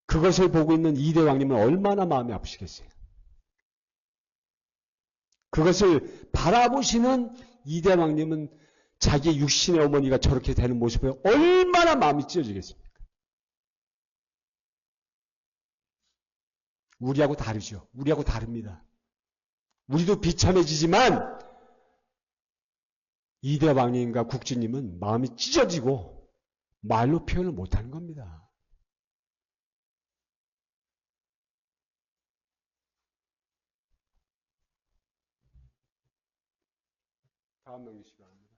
그것을 보고 있는 이대왕님은 얼마나 마음이 아프시겠어요. 그것을 바라보시는 이대왕님은 자기 육신의 어머니가 저렇게 되는 모습에 얼마나 마음이 찢어지겠습니까? 우리하고 다르죠. 우리하고 다릅니다. 우리도 비참해지지만 이대왕님과 국주님은 마음이 찢어지고 말로 표현을 못하는 겁니다. 다음 넘기시기 바랍니다.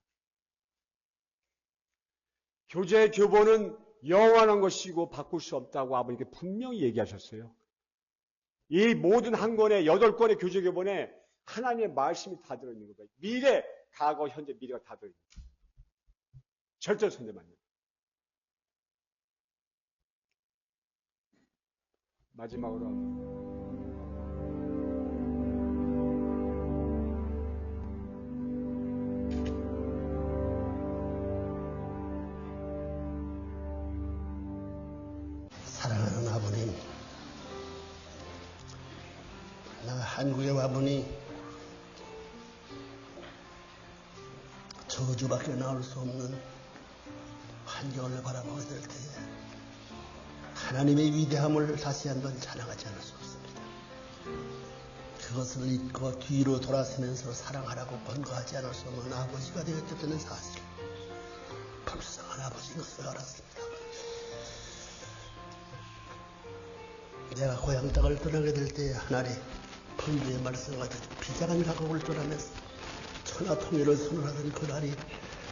교제의 교본은 영원한 것이고 바꿀 수 없다고 아버님께 분명히 얘기하셨어요. 이 모든 한 권의 8권의 교제 교본에 하나님의 말씀이 다 들어있는 거예요. 미래, 과거, 현재, 미래가 다 들어있는 거예요. 절대선대만요. 마지막으로 사랑하는 아버님, 내가 한국에 와보니 저주밖에 나올 수 없는 환경을 바라보게 될 때에 하나님의 위대함을 다시 한번 자랑하지 않을 수 없습니다. 그것을 잊고 뒤로 돌아서면서 사랑하라고 권고하지 않을 수 없는 아버지가 되었다는 사실, 불쌍한 아버지인 것을 알았습니다. 내가 고향 땅을 떠나게 될 때에 하나님 본주의 말씀같이 비장한 각오를 떠나면서 천하통일을 선언하던 그날이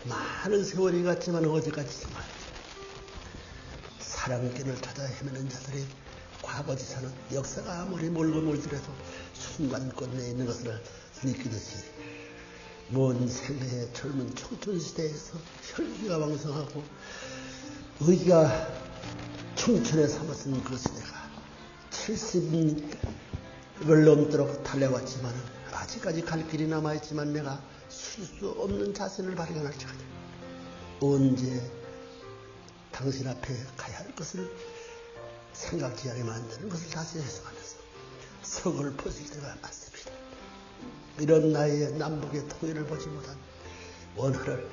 많은 세월이 갔지만 어제까지지만 사랑길을 찾아 헤매는 자들의 과거지사는 역사가 아무리 몰고 몰더라도 순간껏 내에 있는 것을 느끼듯이 먼 생애의 젊은 청춘시대에서 혈기가 왕성하고 의기가 충천에 삼았은 그 시대가 70을 넘도록 달려왔지만 아직까지 갈 길이 남아있지만 내가 쉴 수 없는 자신을 발견할지어다. 언제 당신 앞에 가야 할 것을 생각지 않게 만드는 것을 다시 해석하면서 석을 퍼질 때가 많습니다. 이런 나이에 남북의 통일을 보지 못한 원한을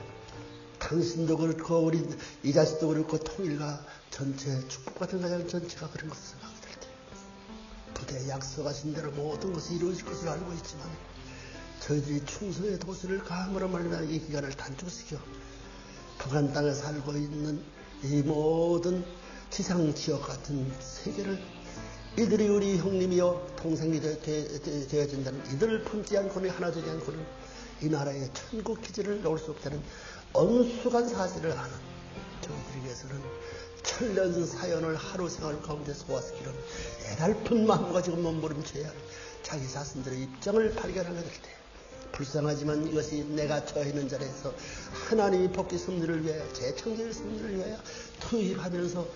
당신도 그렇고 우리 이 자식도 그렇고 통일과 전체 축복 같은 가정 전체가 그런 것을 생각하게 될 때 부대에 약속하신 대로 모든 것이 이루어질 것을 알고 있지만 저희들이 충성의 도시를 강으로 말미암아 이 기간을 단축시켜 북한 땅에 살고 있는 이 모든 지상 지역 같은 세계를 이들이 우리 형님이요 동생이 되어진다는 이들을 품지 않고는 하나 되지 않고는 이 나라의 천국 기지를 놓을 수 없다는 엄숙한 사실을 아는 저희들이 위해서는 천년 사연을 하루 생활 가운데 소화시키는 애달픈 마음 가지고 몸부림쳐야 하는 자기 자신들의 입장을 발견하게 될 때 불쌍하지만 이것이 내가 처해 있는 자리에서 하나님이 복지 섭리를 위하여 재창조의 섭리를 위하여 투입하면서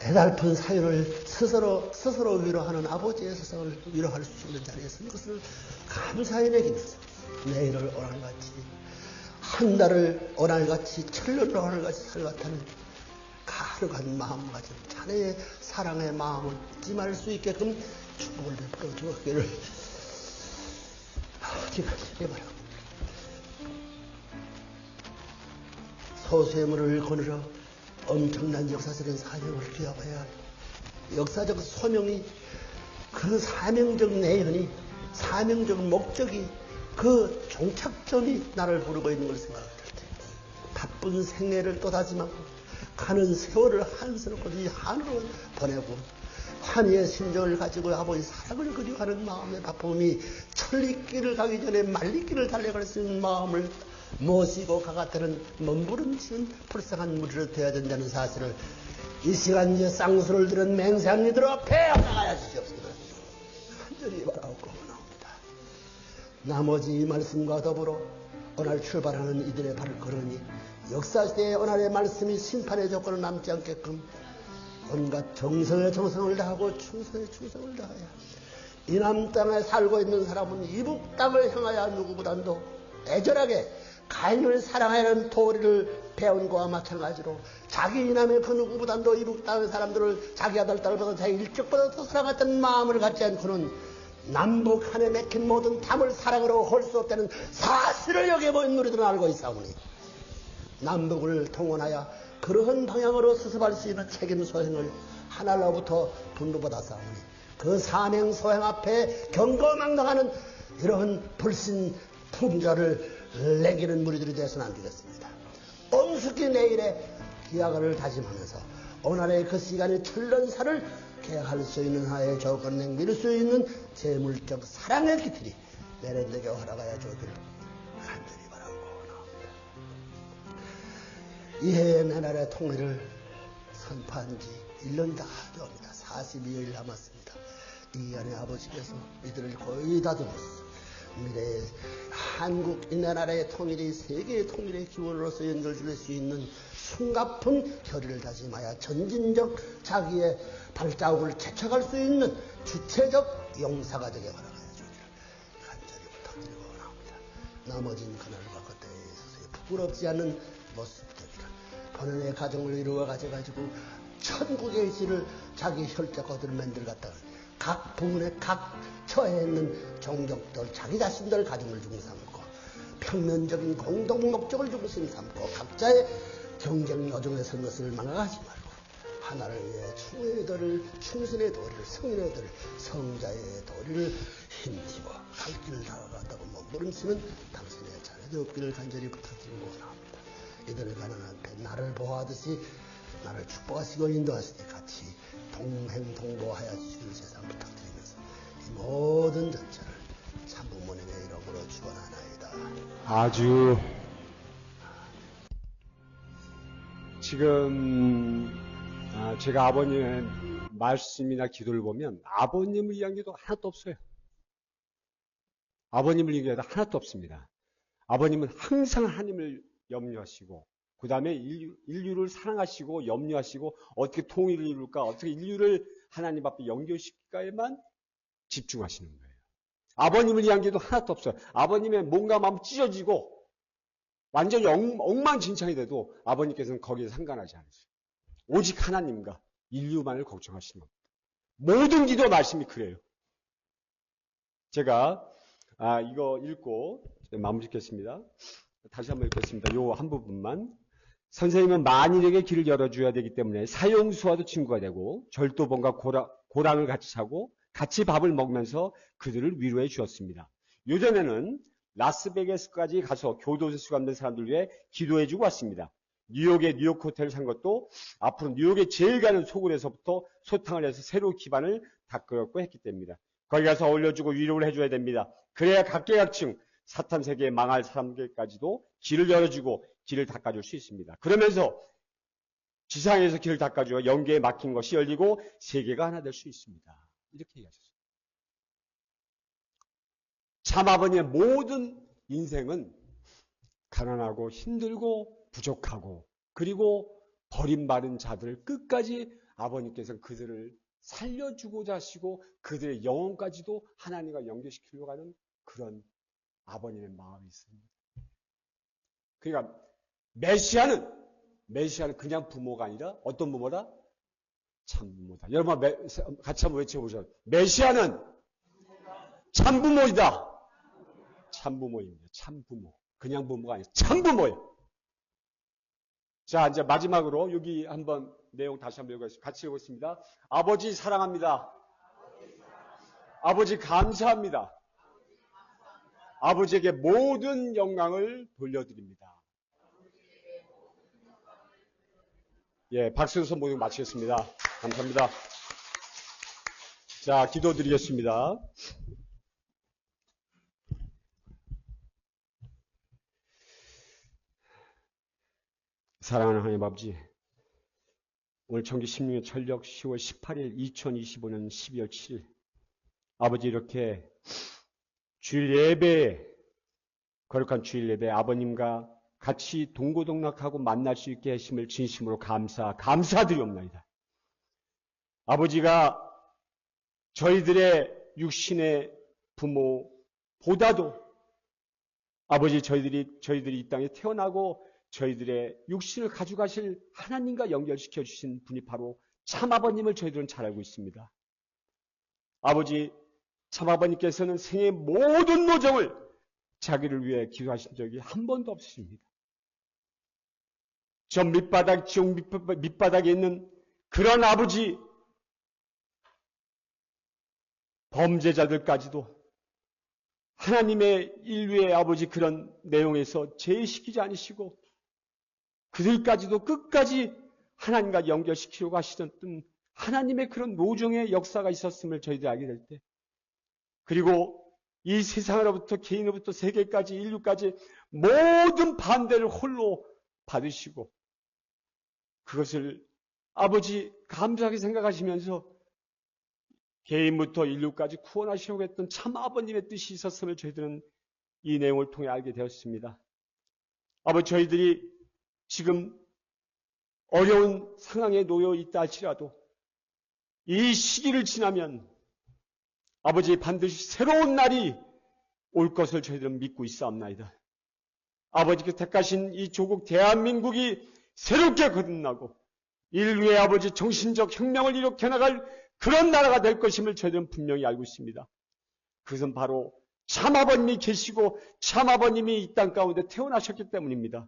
애달픈 사연을 스스로 위로하는 아버지의 세상을 위로할 수 있는 자리에서 이것을 감사히 매기면서 내일을 오늘같이 한 달을 오늘같이 천년을 오늘같이 살같다는 가득한 마음 가진 자네의 사랑의 마음을 잊지 말 수 있게끔 축복을 베풀어 주었기를 기다리게 바랍니다. 소수의물을 거느려 엄청난 역사적인 사명을 기억해야 할 역사적 소명이 그 사명적 내연이 사명적 목적이 그 종착점이 나를 부르고 있는 걸 생각할 때 바쁜 생애를 또 다짐하고 가는 세월을 한스럽고 이 한으로 보내고 환희의 심정을 가지고 아버지 사랑을 그리워하는 마음의 바쁨이 천리길을 가기 전에 말리길을 달려갈 수 있는 마음을 모시고 그같은 몸부림치는 불쌍한 무리로 되어야 된다는 사실을 이 시간 이제 쌍수를 들은 맹세한 이들 앞에 나가야 주시옵소서. 간절히 바라옵고 나옵니다. 나머지 이 말씀과 더불어 오늘 출발하는 이들의 발걸음이 역사시대의 오늘의 말씀이 심판의 조건을 남지 않게끔 온갖 정성에 정성을 다하고 충성에 충성을 다하여 이남 땅에 살고 있는 사람은 이북 땅을 향하여 누구보다도 애절하게 가인을 사랑하는 도리를 배운 거와 마찬가지로 자기 이남의 그 누구보다도 이북 땅의 사람들을 자기 아들 딸보다 자기 일족보다 더 사랑했던 마음을 갖지 않고는 남북 한에 맥힌 모든 담을 사랑으로 홀 수 없다는 사실을 여기에 모인 우리들은 알고 있사오니 남북을 동원하여 그러한 방향으로 수습할 수 있는 책임 소행을 하나로부터 분부받았사오니 그 사명 소행 앞에 경거망당하는 이러한 불신 품절을 내기는 무리들이 되어서는 안 되겠습니다. 엄숙히 내일의 기약을 다짐하면서 오늘의 그 시간에 철런사를 계약할 수 있는 하의 조건을 미룰 수 있는 재물적 사랑의 기틀이 내랜에게 허락하여 주기를 간절히 바라고 나옵니다. 이해의 나라의 통일을 선포한 지 1년 다 되옵니다. 42일 남았습니다. 이 안에 아버지께서 이들을 거의 다듬었습니다. 미래의 한국 이 나라의 통일이 세계의 통일의 기원으로서 연결될 수 있는 숨가쁜 결의를 다짐하여 전진적 자기의 발자국을 채착할 수 있는 주체적 용사가 되게 허락하여 주기를 간절히 부탁드리고 나옵니다. 나머진 그날과 그때에 있어서 부끄럽지 않은 모습 되기를 본인의 가정을 이루어 가져가지고 천국의 질을 자기 혈자거들을 만들었다가 각 부문에 각 처해 있는 종족들 자기 자신들 가정을 중심 삼고 평면적인 공동 목적을 중심 삼고 각자의 경쟁 여정에 선 것을 망각하지 말고 하나를 위해 충신의 도리를 성인의 도리를 성자의 도리를 힘입어 갈 길을 다가간다고 몸부림치는 당신의 자녀들 없기를 간절히 부탁드리고 나옵니다. 이들을 가는 앞에 나를 보호하듯이 나를 축복하시고 인도하시되 같이 동행동보하여 주시길 세상 부탁드리면서 이 모든 전체를 참부모님의 이름으로 축원하나이다. 아주 지금 제가 아버님의 말씀이나 기도를 보면 아버님을 위한 기도 하나도 없어요. 아버님을 위한 기도 하나도 없습니다. 아버님은 항상 하나님을 염려하시고 그 다음에 인류를 사랑하시고 염려하시고 어떻게 통일을 이룰까, 어떻게 인류를 하나님 앞에 연결시킬까에만 집중하시는 거예요. 아버님을 위한 기도 하나도 없어요. 아버님의 몸과 마음 찢어지고 완전히 엉망진창이 돼도 아버님께서는 거기에 상관하지 않으세요. 오직 하나님과 인류만을 걱정하시는 겁니다. 모든 기도 말씀이 그래요. 제가 이거 읽고 마무리 짓겠습니다. 다시 한번 읽겠습니다. 요 한 부분만. 선생님은 만인에게 길을 열어줘야 되기 때문에 사형수와도 친구가 되고 절도범과 고랑을 같이 사고 같이 밥을 먹으면서 그들을 위로해 주었습니다. 요전에는 라스베가스까지 가서 교도소 수감된 사람들 위해 기도해주고 왔습니다. 뉴욕에 뉴욕 호텔을 산 것도 앞으로 뉴욕에 제일 가는 소굴에서부터 소탕을 해서 새로 기반을 닦으려고 했기 때문입니다. 거기 가서 어울려주고 위로를 해줘야 됩니다. 그래야 각계각층 사탄 세계에 망할 사람들까지도 길을 열어주고 길을 닦아줄 수 있습니다. 그러면서 지상에서 길을 닦아주어 영계에 막힌 것이 열리고 세계가 하나 될 수 있습니다. 이렇게 얘기하셨어요. 참 아버님의 모든 인생은 가난하고 힘들고 부족하고 그리고 버림받은 자들을 끝까지 아버님께서는 그들을 살려주고자 하시고 그들의 영혼까지도 하나님과 연결시키려고 하는 그런 아버님의 마음이 있습니다. 그러니까 메시아는 그냥 부모가 아니라 어떤 부모다? 참 부모다. 여러분 같이 한번 외쳐보셔요. 메시아는 참 부모이다. 참 부모입니다. 참 부모. 그냥 부모가 아니라 참 부모예요. 자, 이제 마지막으로 여기 한번 내용 다시 한번 읽어보겠습니다. 같이 읽겠습니다. 아버지 사랑합니다. 아버지 감사합니다. 아버지에게 모든 영광을 돌려드립니다. 예, 박수로서 모두 마치겠습니다. 감사합니다. 자, 기도드리겠습니다. 사랑하는 하나님 아버지, 오늘 청기 16년 철력 10월 18일 2025년 12월 7일 아버지 이렇게 주일 예배에 거룩한 주일 예배에 아버님과 같이 동고동락하고 만날 수 있게 하심을 진심으로 감사드리옵나이다. 아버지가 저희들의 육신의 부모보다도 아버지 저희들이 이 땅에 태어나고 저희들의 육신을 가져가실 하나님과 연결시켜 주신 분이 바로 참아버님을 저희들은 잘 알고 있습니다. 아버지 참아버님께서는 생의 모든 노정을 자기를 위해 기도하신 적이 한 번도 없으십니다. 저 지옥 밑바닥에 있는 그런 아버지 범죄자들까지도 하나님의 인류의 아버지 그런 내용에서 제외시키지 않으시고 그들까지도 끝까지 하나님과 연결시키려고 하시던 하나님의 그런 노정의 역사가 있었음을 저희들이 알게 될 때, 그리고 이 세상으로부터 개인으로부터 세계까지 인류까지 모든 반대를 홀로 받으시고 그것을 아버지 감사하게 생각하시면서 개인부터 인류까지 구원하시려고 했던 참 아버님의 뜻이 있었음을 저희들은 이 내용을 통해 알게 되었습니다. 아버지 저희들이 지금 어려운 상황에 놓여 있다 할지라도 이 시기를 지나면 아버지 반드시 새로운 날이 올 것을 저희들은 믿고 있사옵나이다. 아버지께서 택하신 이 조국 대한민국이 새롭게 거듭나고 인류의 아버지 정신적 혁명을 일으켜 나갈 그런 나라가 될 것임을 저희들은 분명히 알고 있습니다. 그것은 바로 참아버님이 계시고 참아버님이 이 땅 가운데 태어나셨기 때문입니다.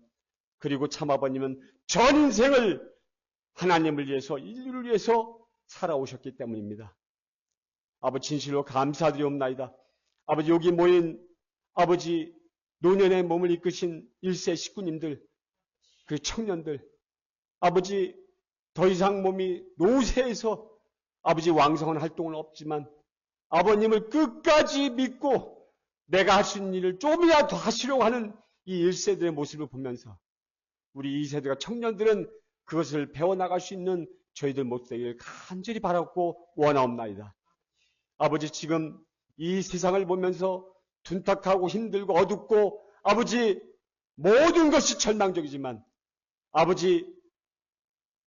그리고 참아버님은 전 인생을 하나님을 위해서 인류를 위해서 살아오셨기 때문입니다. 아버지 진실로 감사드리옵나이다. 아버지 여기 모인 아버지 노년의 몸을 이끄신 1세 식구님들, 그 청년들, 아버지 더 이상 몸이 노쇠해서 아버지 왕성한 활동은 없지만 아버님을 끝까지 믿고 내가 할 수 있는 일을 조금이라도 하시려고 하는 이 1세들의 모습을 보면서 우리 2세대가 청년들은 그것을 배워나갈 수 있는 저희들 모습 되기를 간절히 바라고 원하옵나이다. 아버지 지금 이 세상을 보면서 둔탁하고 힘들고 어둡고 아버지 모든 것이 절망적이지만 아버지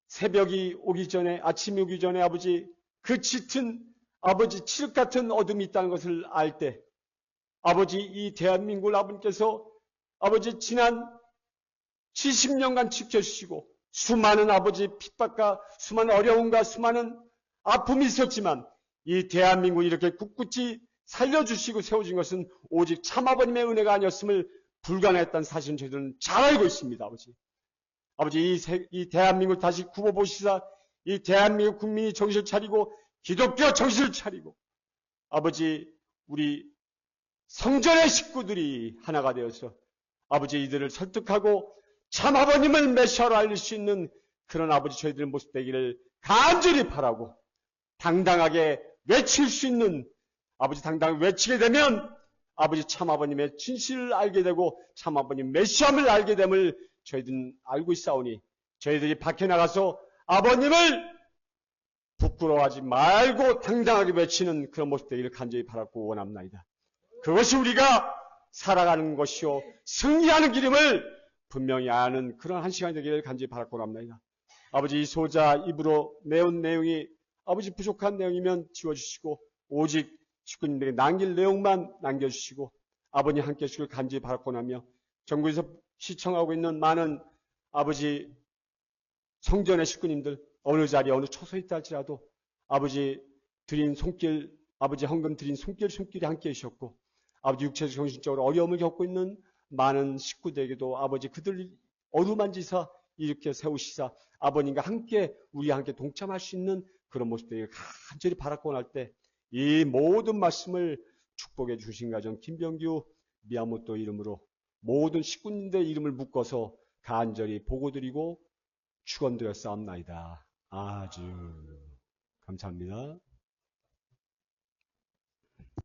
새벽이 오기 전에 아침이 오기 전에 아버지 그 짙은 아버지 칠흑 같은 어둠이 있다는 것을 알 때 아버지 이 대한민국을 아버님께서 아버지 지난 70년간 지켜주시고 수많은 아버지 핍박과 수많은 어려움과 수많은 아픔이 있었지만 이 대한민국을 이렇게 꿋꿋이 살려주시고 세워준 것은 오직 참아버님의 은혜가 아니었음을 불가능했다는 사실은 저희들은 잘 알고 있습니다. 아버지 이 대한민국을 다시 굽어보시사 이 대한민국 국민이 정신을 차리고 기독교 정신을 차리고 아버지 우리 성전의 식구들이 하나가 되어서 아버지 이들을 설득하고 참 아버님을 메시아로 알릴 수 있는 그런 아버지 저희들의 모습 되기를 간절히 바라고 당당하게 외칠 수 있는 아버지 당당하게 외치게 되면 아버지 참 아버님의 진실을 알게 되고 참 아버님 메시아를 알게 됨을 저희들은 알고 있사오니 저희들이 밖에 나가서 아버님을 부끄러워하지 말고 당당하게 외치는 그런 모습 되기를 간절히 바라고 원합니다. 그것이 우리가 살아가는 것이요 승리하는 길임을 분명히 아는 그런 한 시간이 되기를 간절히 바라고 원합니다. 아버지 이 소자 입으로 내온 내용이 아버지 부족한 내용이면 지워주시고 오직 식구님들에게 남길 내용만 남겨주시고 아버님 함께 해주시길 간절히 바라고 원하며 전국에서 시청하고 있는 많은 아버지 성전의 식구님들 어느 자리에 어느 처소에 있다 할지라도 아버지 드린 손길 아버지 헌금 드린 손길이 함께 해주셨고 아버지 육체적 정신적으로 어려움을 겪고 있는 많은 식구들에게도 아버지 그들 어루만지사 이렇게 세우시사 아버님과 함께 우리와 함께 동참할 수 있는 그런 모습들을 간절히 바라고 원할 때 이 모든 말씀을 축복해 주신 가정 김병규 미야모토 이름으로 모든 식구님들의 이름을 묶어서 간절히 보고드리고 축원드렸사옵나이다. 아주 감사합니다.